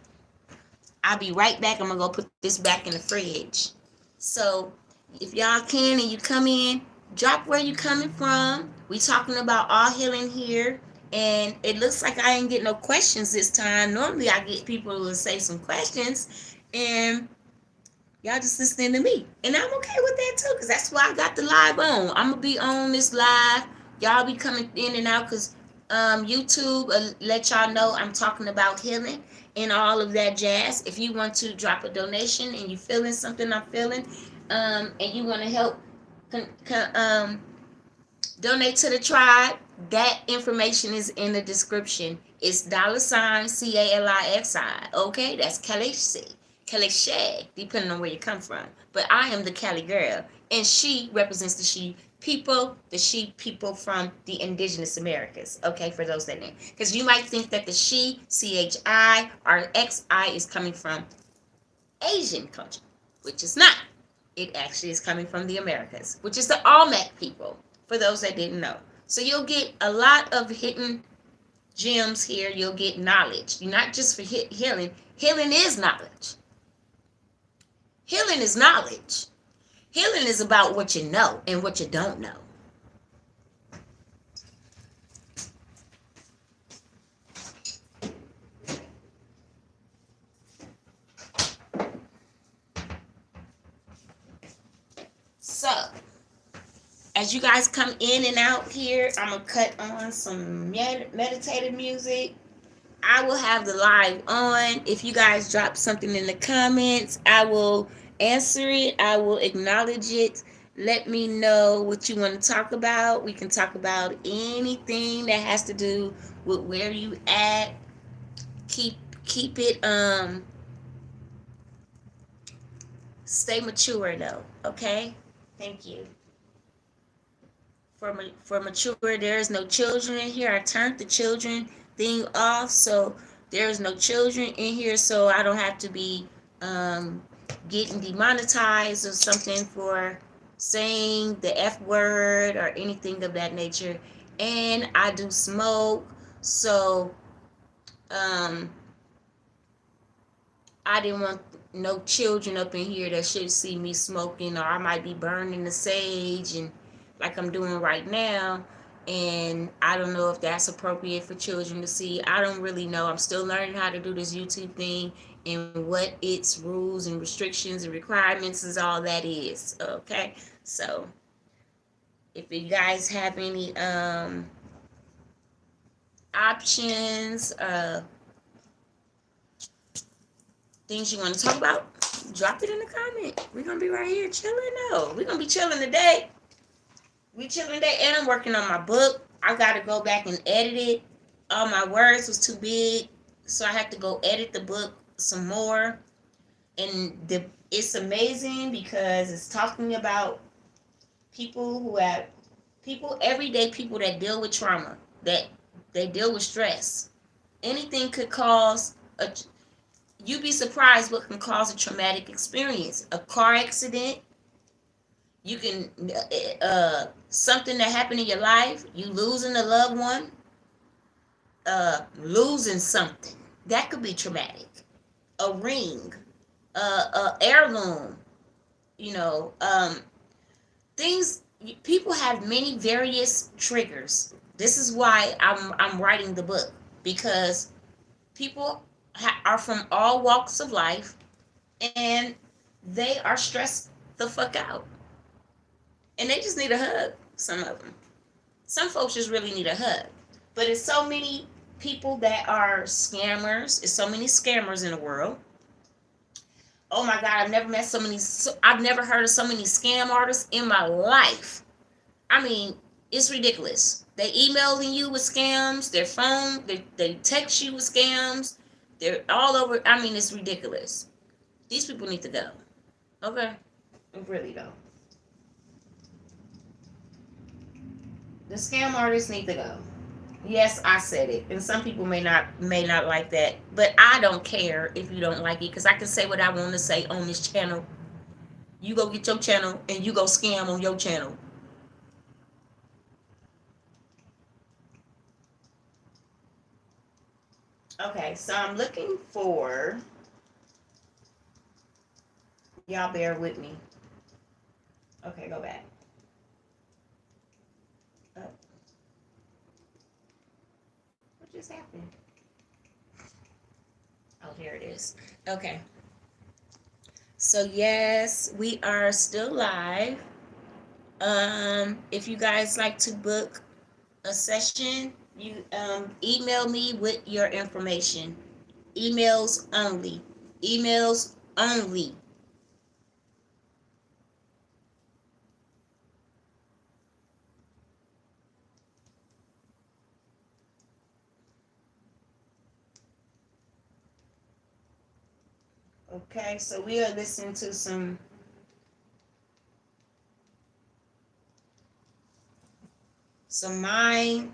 I'll be right back. I'm going to go put this back in the fridge. So, if y'all can and you come in, drop where you coming from. We talking about all healing here. And it looks like I ain't getting no questions this time. Normally, I get people to say some questions. And y'all just listening to me. And I'm okay with that too, because that's why I got the live on. I'm going to be on this live. Y'all be coming in and out because YouTube let y'all know I'm talking about healing and all of that jazz. If you want to drop a donation and you feeling something I'm feeling, and you want to help donate to the tribe, that information is in the description. It's $CALIXI. Okay, that's Calixi, depending on where you come from. But I am the Cali girl, and she represents the she people, from the indigenous Americas. Okay, for those that know. Because you might think that the she, CHI, or XI is coming from Asian culture, which is not. It actually is coming from the Americas, which is the Olmec people, for those that didn't know. So you'll get a lot of hidden gems here. You'll get knowledge. Not just for healing. Healing is knowledge. Healing is knowledge. Healing is about what you know and what you don't know. So, as you guys come in and out here, I'm going to cut on some meditative music. I will have the live on. If you guys drop something in the comments, I will answer it. I will acknowledge it. Let me know what you want to talk about. We can talk about anything that has to do with where you at. Keep it stay mature though, okay? Thank you. For mature, there is no children in here. I turned the children thing off, so there is no children in here, so I don't have to be getting demonetized or something for saying the F word or anything of that nature. And I do smoke, so I didn't want no children up in here that should see me smoking, or I might be burning the sage and like I'm doing right now. And I don't know if that's appropriate for children to see. I don't really know. I'm still learning how to do this YouTube thing and what its rules and restrictions and requirements is, all that is. Okay, so if you guys have any options, things you want to talk about, drop it in the comment. We're gonna be right here chilling. No, we're gonna be chilling today. We chilling today, and I'm working on my book. I gotta go back and edit it. All my words was too big, so I have to go edit the book some more. And it's amazing because it's talking about everyday people that deal with trauma, that they deal with stress. Anything could cause you'd be surprised what can cause a traumatic experience. A car accident, you can something that happened in your life, you losing a loved one, losing something, that could be traumatic. A ring, a heirloom, things. People have many various triggers. This is why I'm writing the book, because people are from all walks of life, and they are stressed the fuck out, and they just need a hug. Some of them, some folks just really need a hug. But it's so many people that are scammers. It's so many scammers in the world. Oh my God, I've never heard of so many scam artists in my life. I mean, it's ridiculous. They emailing you with scams, their phone, they text you with scams. They're all over. I mean, it's ridiculous. These people need to go. Okay? They really go. The scam artists need to go. Yes, I said it, and some people may not like that, but I don't care if you don't like it, because I can say what I want to say on this channel. You go get your channel and you go scam on your channel. Okay, so I'm looking for, y'all bear with me. Okay, go back. Oh. What just happened? Oh, here it is. Okay. So yes, we are still live. If you guys like to book a session, you email me with your information. Emails only. Emails only. Okay, so we are listening to some mind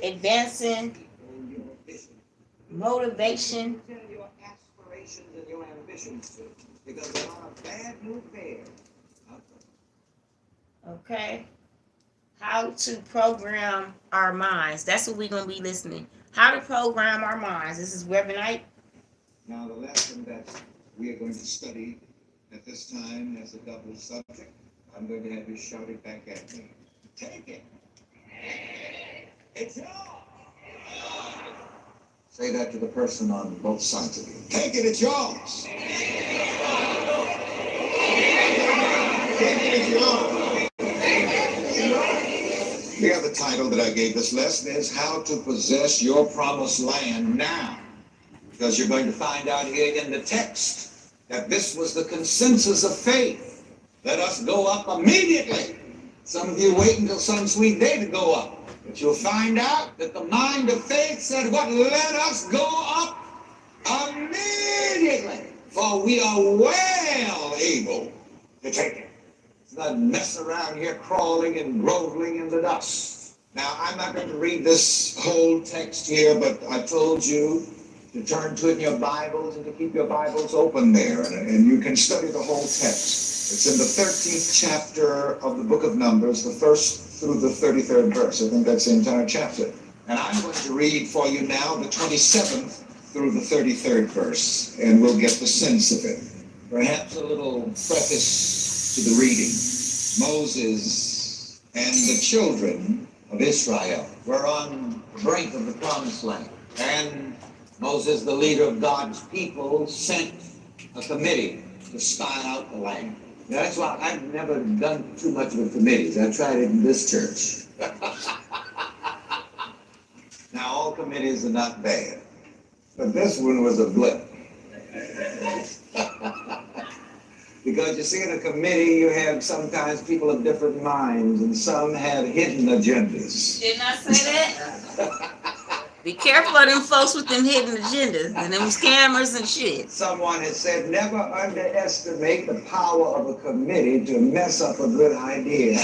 advancing motivation. Your aspirations and your ambitions, because there are a bad new pair. Okay. How to program our minds. That's what we're going to be listening. How to program our minds. This is Reverend Knight. Now, the lesson that we are going to study at this time as a double subject, I'm going to have you shout it back at me. Take it. It's yours. Say that to the person on both sides of you. Take it, it's yours. Take it, it's yours. The other title that I gave this lesson is How to Possess Your Promised Land Now. Because you're going to find out here in the text that this was the consensus of faith. Let us go up immediately. Some of you wait until some sweet day to go up. But you'll find out that the mind of faith said, what? Let us go up immediately. For we are well able to take it. It's not mess around here crawling and groveling in the dust. Now, I'm not going to read this whole text here, but I told you to turn to it in your Bibles and to keep your Bibles open there. And you can study the whole text. It's in the 13th chapter of the book of Numbers, the 1st through the 33rd verse. I think that's the entire chapter. And I'm going to read for you now the 27th through the 33rd verse, and we'll get the sense of it. Perhaps a little preface to the reading. Moses and the children of Israel were on the brink of the promised land. And Moses, the leader of God's people, sent a committee to spy out the land. Now, that's why I've never done too much with committees. I tried it in this church. Now, all committees are not bad, but this one was a blip. Because you see, in a committee, you have sometimes people of different minds, and some have hidden agendas. Didn't I say that? Be careful of them folks with them hidden agendas and them scammers and shit. Someone has said, never underestimate the power of a committee to mess up a good idea.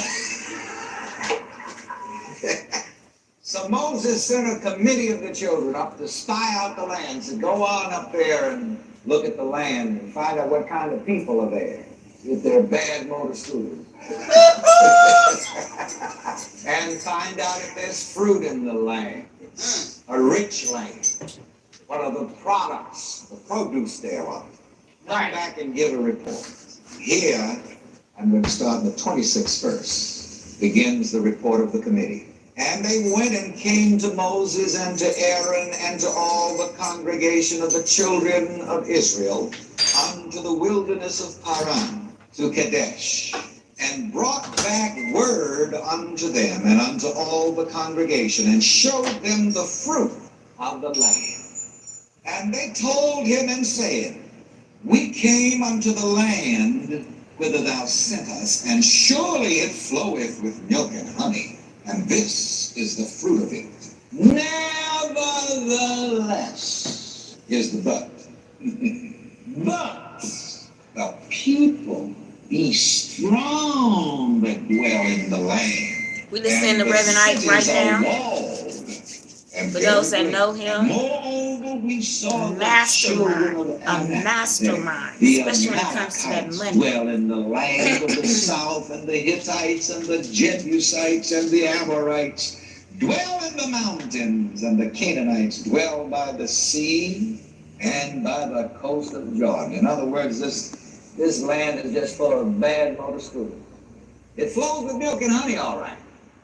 So Moses sent a committee of the children up to spy out the land. Said, go on up there and look at the land and find out what kind of people are there. If they're bad motor scooters. And find out if there's fruit in the land. A rich land. What are the products, the produce thereof? Come back and give a report. Here, I'm going to start in the 26th verse. Begins the report of the committee. And they went and came to Moses and to Aaron and to all the congregation of the children of Israel unto the wilderness of Paran, to Kadesh, and brought back word unto them and unto all the congregation, and showed them the fruit of the land. And they told him and said, we came unto the land whither thou sent us, and surely it floweth with milk and honey, and this is the fruit of it. Nevertheless, here's the but. But the people be strong that dwell in the land. We listen to Reverend Knight right now. For those that know him, moreover, we saw mastermind, a mastermind, especially when it comes to that money. Dwell in the land of the south, and the Hittites, and the Jebusites, and the Amorites dwell in the mountains, and the Canaanites dwell by the sea and by the coast of Jordan. In other words, this land is just full of bad motor scooters. It flows with milk and honey, all right.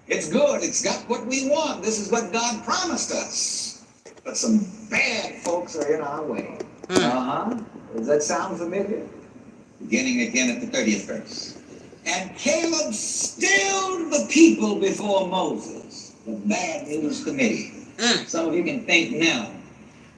It's good. It's got what we want. This is what God promised us. But some bad folks are in our way. Does that sound familiar? Beginning again at the 30th verse. And Caleb stilled the people before Moses, the bad news committee. Some of you can think now,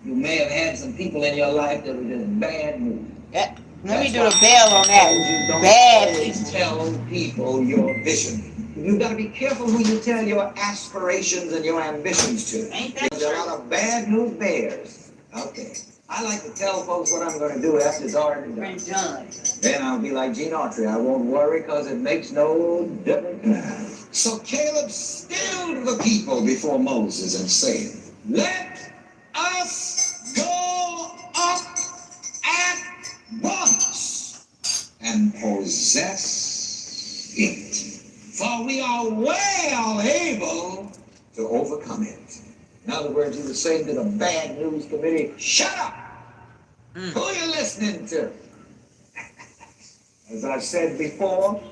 you may have had some people in your life that were just bad news. Let me do the bell on that. Bad people. Tell people your vision. You've got to be careful who you tell your aspirations and your ambitions to. Ain't that There's a lot of bad news bears. Okay. I like to tell folks what I'm going to do after it's already done. Then I'll be like Gene Autry. I won't worry because it makes no difference. So Caleb stilled the people before Moses and said, let us go up at once and possess it. for we are well able to overcome it. In other words, he was saying to the bad news committee, shut up! Who are you listening to? As I said before,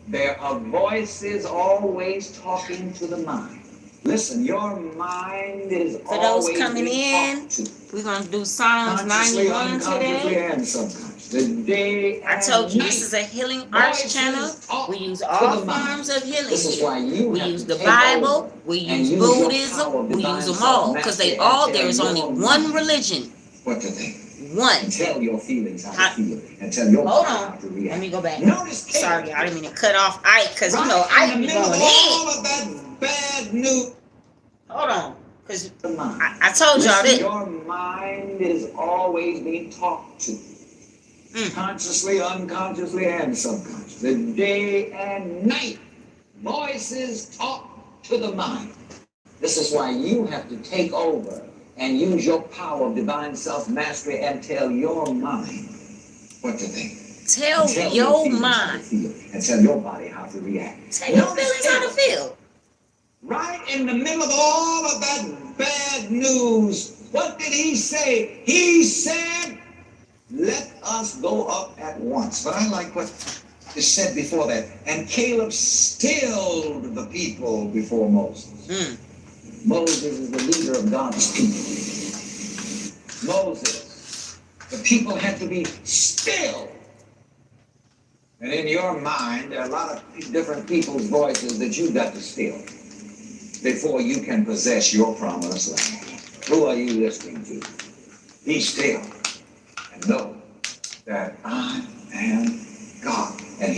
there are voices always talking to the mind. Listen, your mind is For those always coming being in, talked to. we're going to do Psalms Consciously, 91 unconsciously, today. and subconsciously. The day I told and you night. this is a healing arts channel. We use all forms of healing This is here. why you We have use to the take Bible, over we and use use your power Buddhism, of we divine use them all. Because they self-mastery all, and there is tell only your one mind religion. what to think. One. And tell your feelings how to feel. And tell your Hold body on. how to react. Let me go back. Notice, Sorry, I didn't mean to cut off Ike, because you know right Ike in be the middle going of all in. of that bad news. Hold on. Because The mind. I told y'all Listen, this. your mind is always being talked to. Consciously, unconsciously, and subconsciously. Day and night. Voices talk to the mind. This is why you have to take over and use your power of divine self-mastery and tell your mind what to think. Tell Tell your feelings how to mind. feel, and tell your body how to react. Tell your feelings how to feel. Right in the middle of all of that bad news, what did he say? He said, let us go up at once. But I like what is said before that. And Caleb stilled the people before Moses. Moses is the leader of God's people. Moses, the people had to be still. And in your mind, there are a lot of different people's voices that you've got to still before you can possess your promised land. Who are you listening to? Be still and know that I am God. And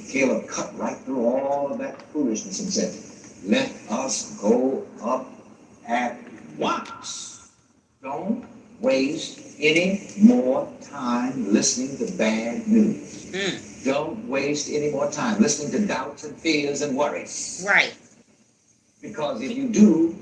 Caleb cut right through all of that foolishness and said, let us go up at once. Don't waste any more time listening to bad news. Don't waste any more time listening to doubts and fears and worries. Right. Because if you do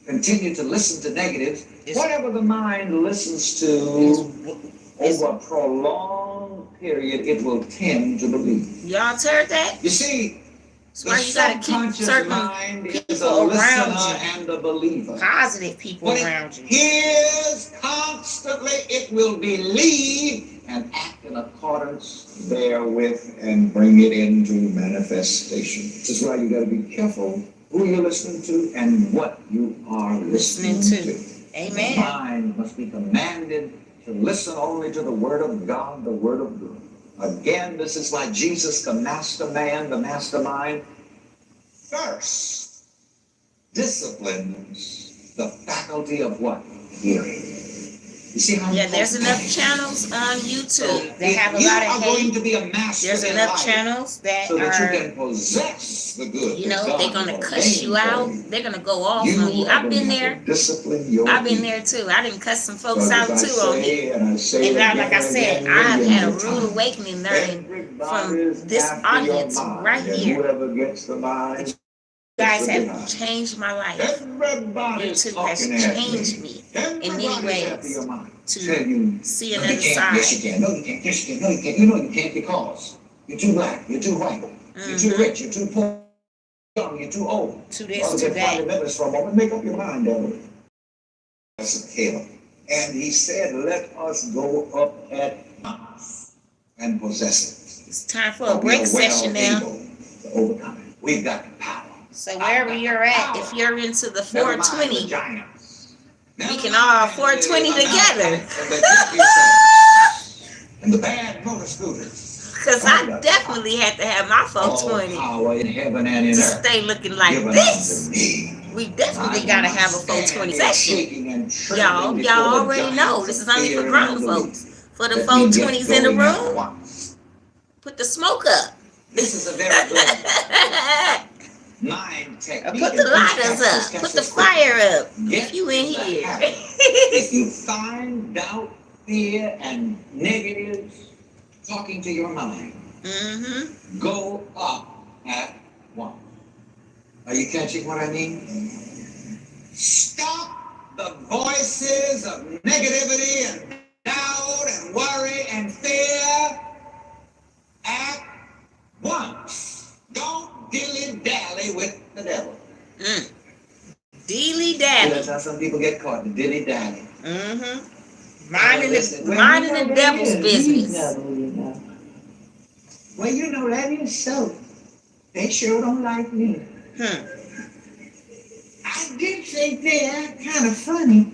continue to listen to negatives, whatever the mind listens to over a prolonged period, it will tend to believe. Y'all heard that? You see, that's why you gotta keep certain mind is a people around listener you, and a believer. positive people When around you. it hears constantly, it will believe and act in accordance therewith and bring it into manifestation. This is why you got to be careful who you're listening to and what you are listening to. Amen. The mind must be commanded to listen only to the Word of God, the Word of God. Again, this is why Jesus, the master man, the mastermind, first disciplines the faculty of what? Hearing. You see how there's enough channels on YouTube that have a you lot of are hate. going to be a master There's in enough life channels that so that are, you can possess the good. you know, they're gonna cuss you out. They're gonna go off You on you. are I've going been to there. have to discipline your I've been people. there too. I didn't cuss some folks So out as I too on say, here. and I say And again like I and said, again, I've had a millions of rude times. awakening learning from Everybody's this after audience your mind, right and here. whoever gets the mind, You guys gets the have behind. changed my life. Everybody's YouTube has talking at changed me in many Everybody's after ways your mind. to Tell you, see no, another you can't. Yes, you side. can. No, you can't. Yes, you can. No, you can't. You know you can't because you're too black. You're too white. You're too rich. You're too poor. You're too old. To this, to that. Remember this for a moment. Make up your mind, devil. That's Caleb. And he said, let us go up at once and possess it. It's time for a break session now. To overcome it. We've got the power. So wherever you're at, if you're into the 420, we can all 420 together. And the bad motor scooters. Because I definitely had to have my All 420 power in heaven and in to earth. stay looking like Given this. unto me. We definitely gotta have a 420 session. Y'all Y'all already know this is only for grown folks. For the 420s in the room, put the smoke up. This is a very good mind technique. Put the lighters up. Put the fire up. If you in here. If you find doubt, fear, and negatives talking to your mind, go up at once. Are you catching what I mean? Stop the voices of negativity and doubt and worry and fear at once. Don't dilly the devil. Dilly See, dally. that's how some people get caught, the dilly dally. Minding the devil's business. Well, you know, that is so. They sure don't like me. I did think they're kind of funny.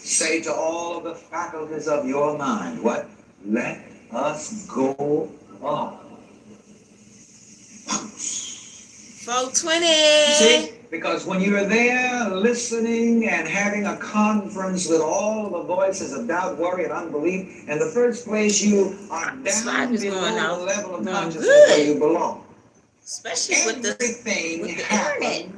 Say to all of the faculties of your mind, what? Let us go up. 420. See, because when you're there listening and having a conference with all the voices of doubt, worry, and unbelief, in the first place you are down below the level of consciousness where you belong. Especially with the internet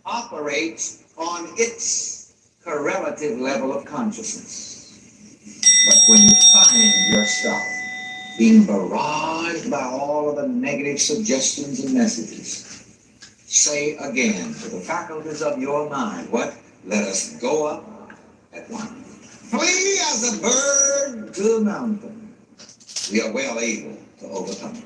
operates on its correlative level of consciousness. But when you find yourself being barraged by all of the negative suggestions and messages, say again to the faculties of your mind, what? Let us go up at once. Flee as a bird to the mountain. We are well able to overcome it.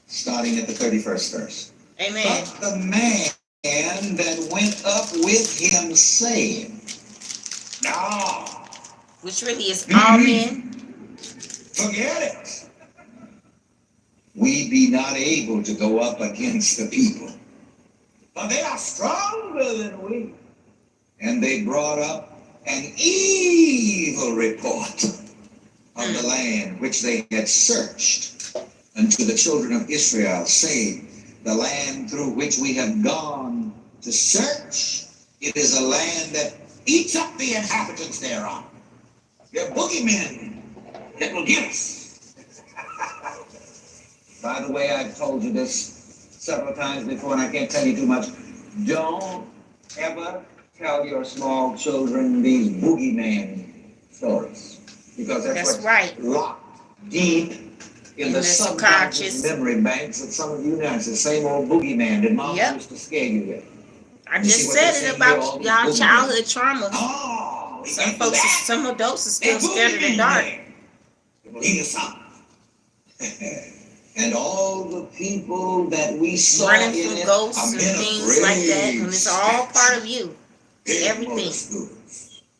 Starting at the 31st verse. Amen. But the man that went up with him saying, no. Which really is all men. Forget it. We be not able to go up against the people. For they are stronger than we. And they brought up an evil report of the land which they had searched unto the children of Israel, saying, the land through which we have gone to search, it is a land that eats up the inhabitants thereof. They're boogeymen that will get us. By the way, I've told you this several times before, and I can't tell you too much. Don't ever tell your small children these boogeyman stories, because that's what's right. Locked deep in the subconscious memory banks of some of you now. It's the same old boogeyman that mom used to scare you with. I just said it about y'all childhood trauma. Oh, some adults are still scared of the dark. And all the people that we saw running from ghosts and things like that, and it's all part of you. Everything.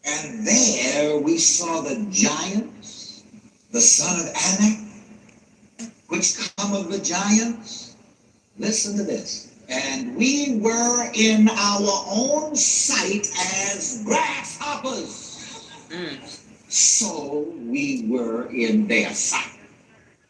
And there we saw the giants, the son of Anak, which come of the giants. Listen to this. And we were in our own sight as grasshoppers. So we were in their sight.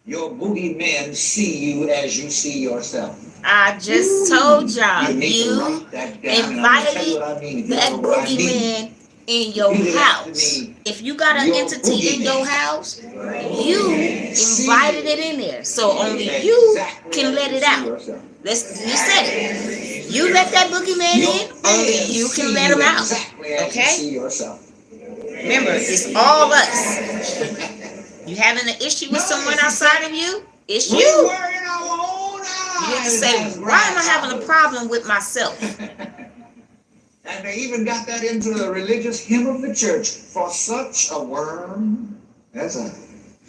Your boogeymen see you as you see yourself. I just told y'all, you invited that boogeyman in your house. If you got an entity in your house, you invited it in there. So only you can let it out. You said it. You let that boogeyman in, only you can let him out. Okay? Remember, it's all us. You having an issue with someone outside of you? It's you. You have to say, why am I having a problem with myself? And they even got that into the religious hymn of the church. For such a worm as I.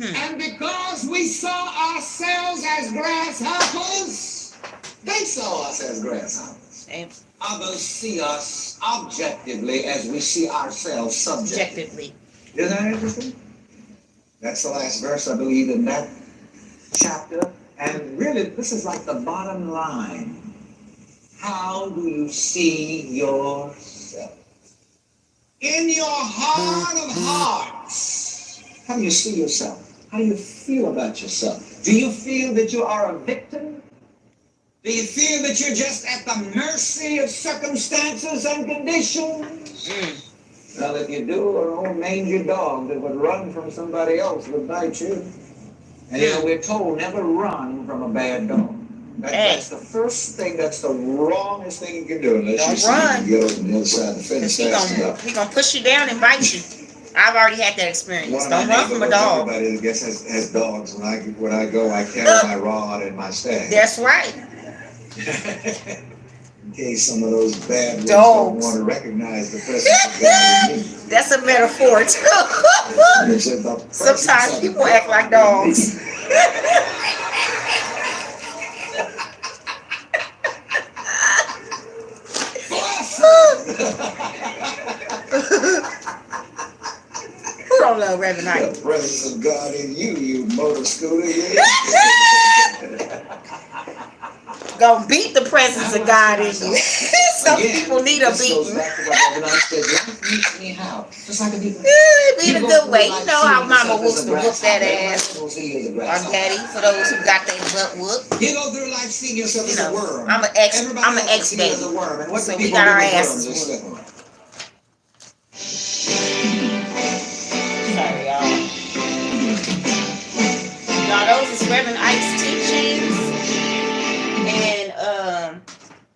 And because we saw ourselves as grasshoppers, they saw us as grasshoppers. Others see us objectively as we see ourselves subjectively. Isn't that interesting? That's the last verse, I believe, in that chapter. And really, this is like the bottom line. How do you see yourself? In your heart of hearts, how do you see yourself? How do you feel about yourself? Do you feel that you are a victim? Do you feel that you're just at the mercy of circumstances and conditions? Well, if you do, an old mangy dog that would run from somebody else would bite you. And you know, we're told never run from a bad dog. That's the first thing, that's the wrongest thing you can do, unless you can get over the other side of the fence fast enough. He's going to push you down and bite you. I've already had that experience. Don't run from a dog. Everybody, I guess, has dogs. When I go, I carry my rod and my staff. That's right. In case some of those bad ones don't want to recognize the presence of God in me. That's a metaphor, too. Sometimes people act like dogs. Who don't love Reverend Ike? The presence of God in you, you motor scooter. Gonna beat the presence of God in you. Some people need a beating. Beat a good way. You know how Mama wants to whoop that ass. Or Daddy, for those who got their butt whooped. You go through life seeing yourself as a worm. I'm an ex baby. So we got our asses whooped. Sorry, y'all. Y'all, those is Reverend Ike's teachings. And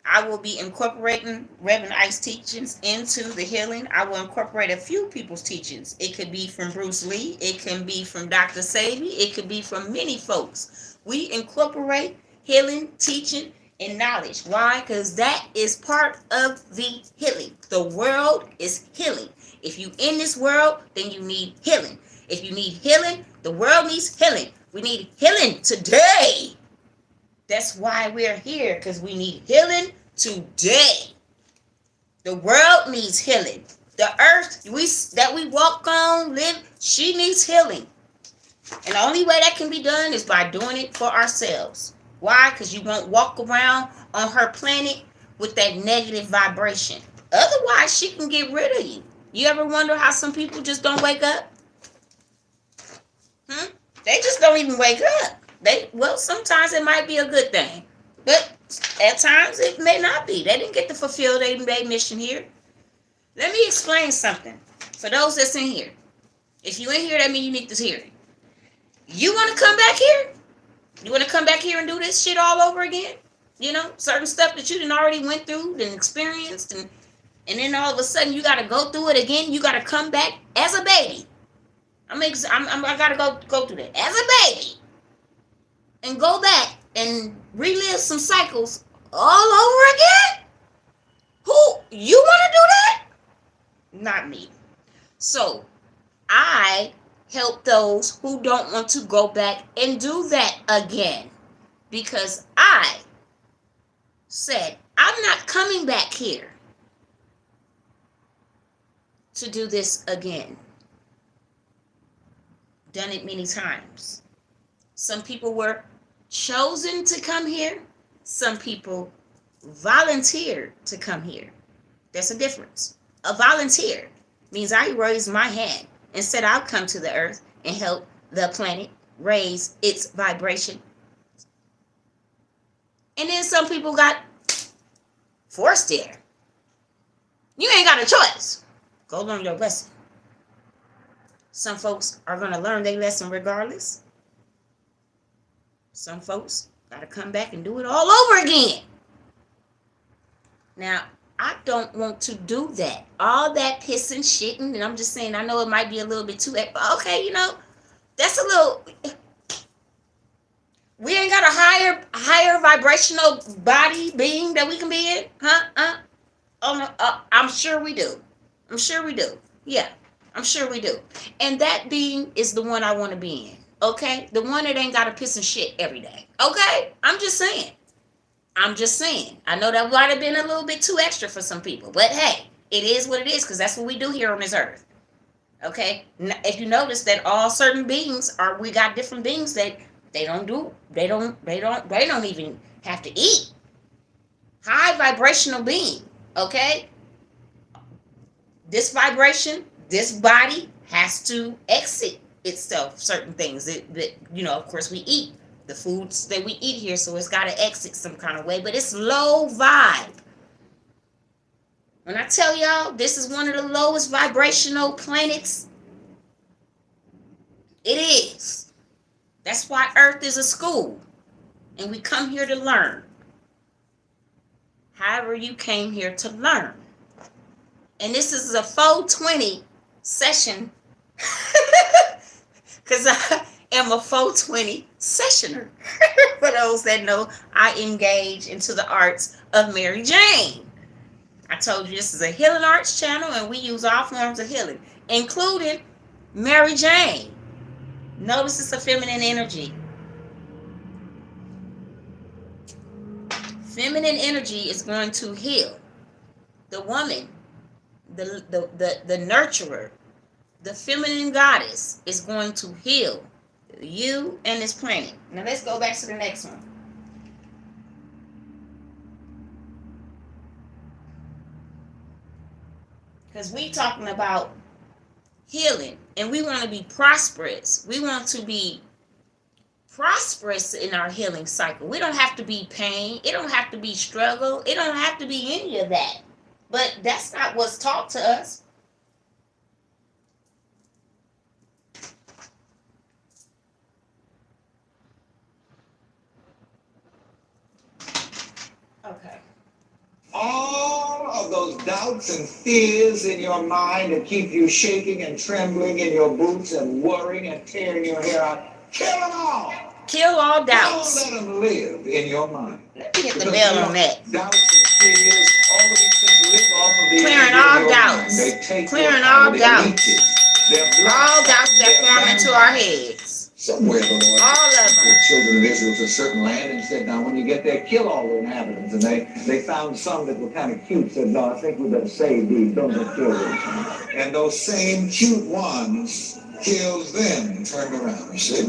I will be incorporating Reverend Ike's teachings into the healing. I will incorporate a few people's teachings. It could be from Bruce Lee. It can be from Dr. Sabi. It could be from many folks. We incorporate healing, teaching, and knowledge. Why? Because that is part of the healing. The world is healing. If you in this world, then you need healing. If you need healing, the world needs healing. We need healing today. That's why we're here, because we need healing today. The world needs healing. The earth that we walk on, live, she needs healing. And the only way that can be done is by doing it for ourselves. Why? Because you won't walk around on her planet with that negative vibration. Otherwise, she can get rid of you. You ever wonder how some people just don't wake up? They just don't even wake up. Well, sometimes it might be a good thing, but at times it may not be. They didn't get to fulfill their mission here. Let me explain something for those that's in here. If you in here, that means you need to hear it. You want to come back here? You want to come back here and do this shit all over again? You know, certain stuff that you done already went through and experienced, and then all of a sudden you got to go through it again. You got to come back as a baby. I got to go through that as a baby. And go back and relive some cycles all over again? Who? You want to do that? Not me. So, I help those who don't want to go back and do that again. Because I said, I'm not coming back here to do this again. Done it many times. Some people were chosen to come here. Some people volunteered to come here. There's a difference. A volunteer means I raised my hand and said I'll come to the earth and help the planet raise its vibration. And then some people got forced there. You ain't got a choice. Go learn your lesson. Some folks are going to learn their lesson regardless. Some folks got to come back and do it all over again. Now, I don't want to do that. All that pissing, shitting, and I'm just saying, I know it might be a little bit too, okay, you know, that's a little, we ain't got a higher vibrational body being that we can be in, huh? Oh, no, I'm sure we do. I'm sure we do. Yeah, I'm sure we do. And that being is the one I want to be in. Okay? The one that ain't got to piss and shit every day. Okay? I'm just saying. I know that might have been a little bit too extra for some people. But hey, it is what it is, because that's what we do here on this earth. Okay? If you notice that all certain beings we got different beings that they don't even have to eat. High vibrational being. Okay? This vibration, this body has to exit itself certain things that you know, of course, we eat the foods that we eat here, so it's got to exit some kind of way, but it's low vibe. When I tell y'all this is one of the lowest vibrational planets, it is. That's why Earth is a school and we come here to learn. However, you came here to learn. And this is a 420 session because I am a 420 sessioner. For those that know, I engage into the arts of Mary Jane. I told you this is a healing arts channel and we use all forms of healing, including Mary Jane. Notice it's a feminine energy. Feminine energy is going to heal. The woman the nurturer, the feminine goddess, is going to heal you and this planet. Now let's go back to the next one. Because we talking about healing, and we want to be prosperous. We want to be prosperous in our healing cycle. We don't have to be pain. It don't have to be struggle. It don't have to be any of that. But that's not what's taught to us. Okay. All of those doubts and fears in your mind that keep you shaking and trembling in your boots and worrying and tearing your hair out, kill them all. Kill all doubts. Don't let them live in your mind. Let me hit the bell on that. Doubts and fears, all of these things live off of the Clearing all doubts. They take Clearing your all power, doubts. All doubts that form into our heads. Somewhere the Lord all of them. The children of Israel to a certain land and said, now when you get there, kill all the inhabitants. And they found some that were kind of cute, said, no, I think we better save these, don't just kill them. And those same cute ones killed them and turned around, you see?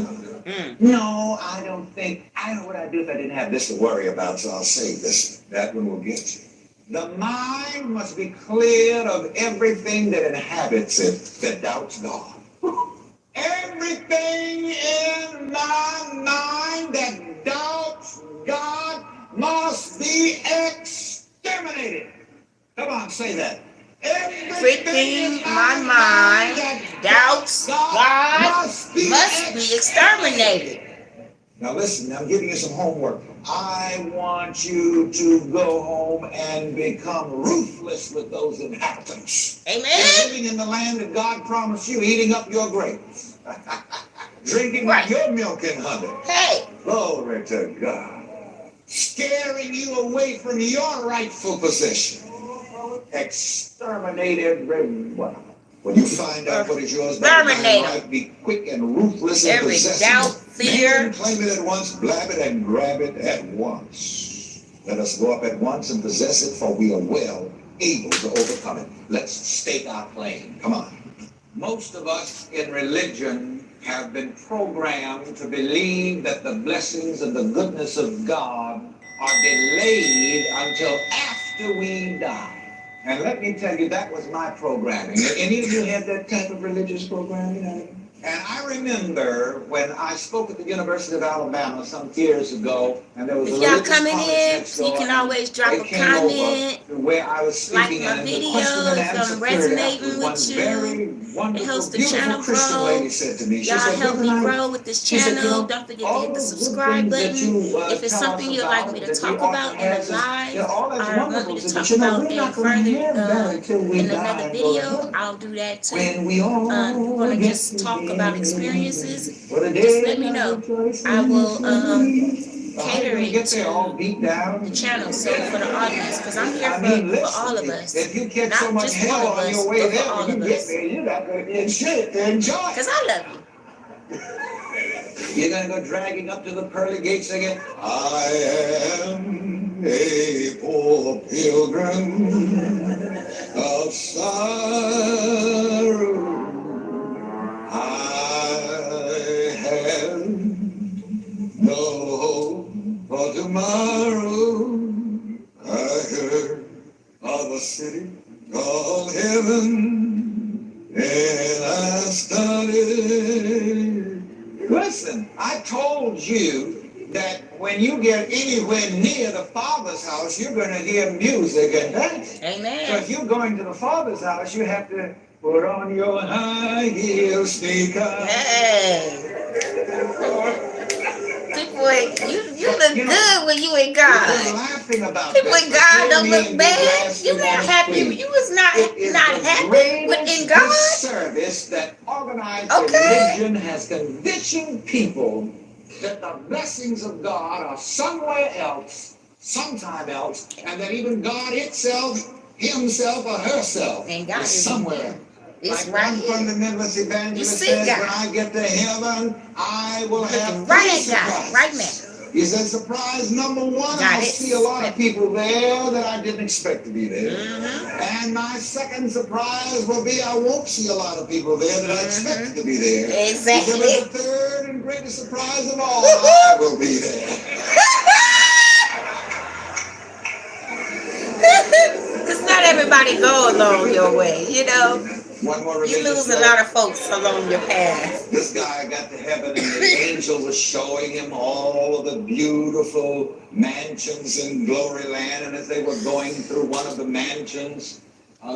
No, I don't know what I'd do if I didn't have this to worry about, so I'll save this. That one will get you. The mind must be cleared of everything that inhabits it that doubts God. Everything in my mind that doubts God must be exterminated. Come on, say that. Everything in my mind that doubts God must be exterminated. Now listen, I'm giving you some homework. I want you to go home and become ruthless with those inhabitants. Amen. They're living in the land that God promised you, eating up your grapes. Drinking your milk and honey. Hey. Glory to God. Scaring you away from your rightful position. Exterminate everyone. When you find out what is yours, might be quick and ruthless in every possessing doubt, fear. Claim it at once, blab it, and grab it at once. Let us go up at once and possess it, for we are well able to overcome it. Let's stake our claim. Come on. Most of us in religion have been programmed to believe that the blessings and the goodness of God are delayed until after we die. And let me tell you, that was my programming. Any of you had that type of religious programming? And I remember when I spoke at the University of Alabama some years ago, and there was if a y'all coming in, you can always drop a comment, where I was speaking, like my video if I'm resonating with you. It helps the channel grow. Y'all help me grow with this channel. Don't forget to hit the subscribe button. If it's something you'd like me to talk about in a live, or want me to talk about in further in another video, I'll do that too. You want to just talk about experiences, just let me know. I will cater it to the channel, so for the audience, because I'm here for all of us, not just one of us, but for all of us, because I love you. You're going to go dragging up to the pearly gates again. I am a poor pilgrim of sorrow. I have no hope for tomorrow. I heard of a city called heaven, and I started. Listen, I told you that when you get anywhere near the Father's house, you're going to hear music and dance. Amen. So if you're going to the Father's house, you have to put on your high heel sneakers. Hey. People, you look good when you in God. People in God don't look bad. You not happy. You was not happy within God. Service that organized religion has conditioned people that the blessings of God are somewhere else, sometime else, and that even God itself, himself, or herself is somewhere else. It's like right one here. fundamentalist evangelist You see says, God. when I get to heaven, I will have right at God, right now. He said, surprise number one, I'll see a lot of people there that I didn't expect to be there. And my second surprise will be I won't see a lot of people there that I expected to be there. Exactly. He said, the third and greatest surprise of all, I will be there. Because not everybody go along your way, you know. One more You lose a lot of folks along your path. This guy got to heaven and the angel was showing him all of the beautiful mansions in glory land. And as they were going through one of the mansions,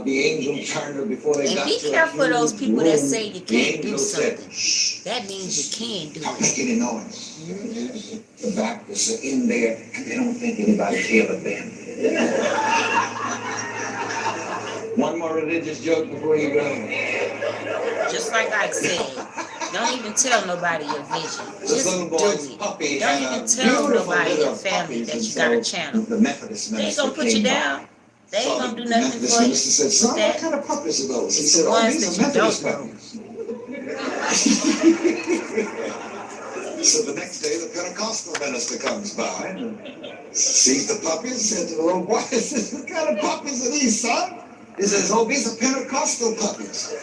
the angel turned her before they got to be careful of those people that say you can't do something. That means you can do it. Don't make any noise. The Baptists are in there and they don't think anybody's here but them. One more religious joke before you go. Just like I said, don't even tell nobody your vision. Just do it. Don't even tell nobody your family that you got a channel. They ain't gonna put you down. They ain't gonna do nothing for you. Said, son, what kind of puppies are those? He said, oh, these are Methodist puppies. So the next day, the Pentecostal minister comes by, sees the puppies, said to the little boy, says, what kind of puppies are these, son? He says, oh, these are Pentecostal puppies.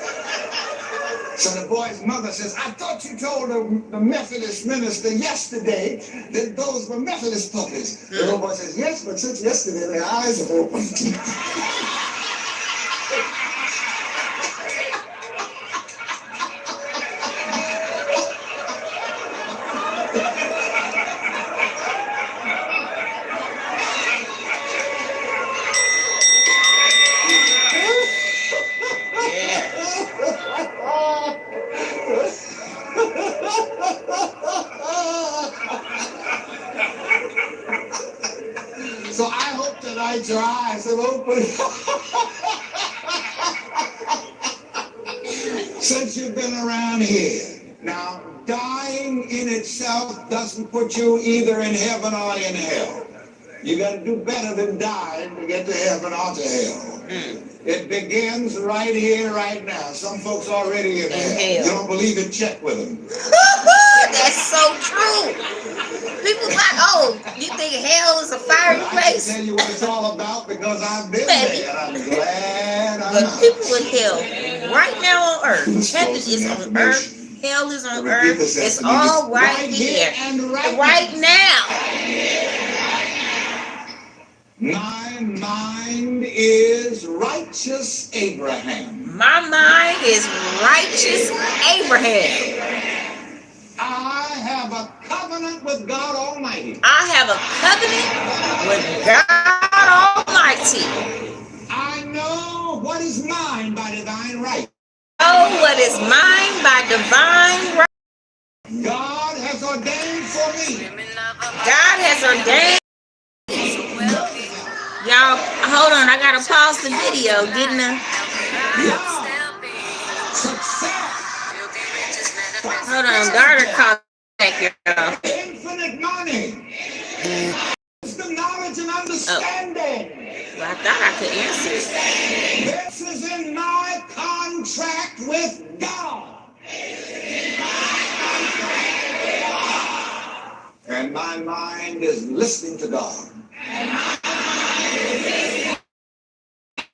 So the boy's mother says, I thought you told the Methodist minister yesterday that those were Methodist puppies. The little boy says, yes, but since yesterday, their eyes have opened. So I hope tonight your eyes have opened. Since you've been around here. Now, dying in itself doesn't put you either in heaven or in hell. You got to do better than dying to get to heaven or to hell. It begins right here, right now. Some folks already in hell. You don't believe it? Check with them. That's so true. People like, oh, you think hell is a fiery place? I can tell you what it's all about because I've been there. And I'm glad I'm But people in hell right now on earth. Heaven is on earth. Hell is on earth. It's all right here. And right now. My mind is righteous Abraham. My mind is righteous Abraham. I have a covenant with God Almighty. I have a covenant with God Almighty. I know what is mine by divine right. Oh, what is mine by divine right. God has ordained for me. God has ordained. Y'all, hold on. I gotta pause the video, didn't I? Success. Hold on. Daughter called back, y'all. Infinite money. Wisdom, knowledge, and understanding. Well, I thought I could answer it. This is in my contract with God. And my mind is listening to God.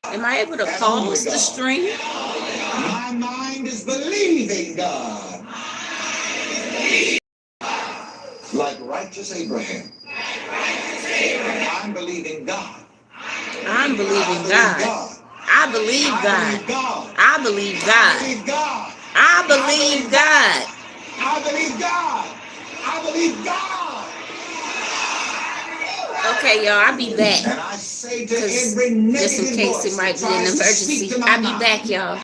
Am I able to pause the stream? My mind is believing God. Like righteous Abraham. I'm believing God. I'm believing God. I believe God. I believe God. I believe God. I believe God. I believe God. Okay, y'all, I'll be back. And I say to Just every in negative case it voice might that be an tries to speak emergency. to my I'll be mind, back, y'all.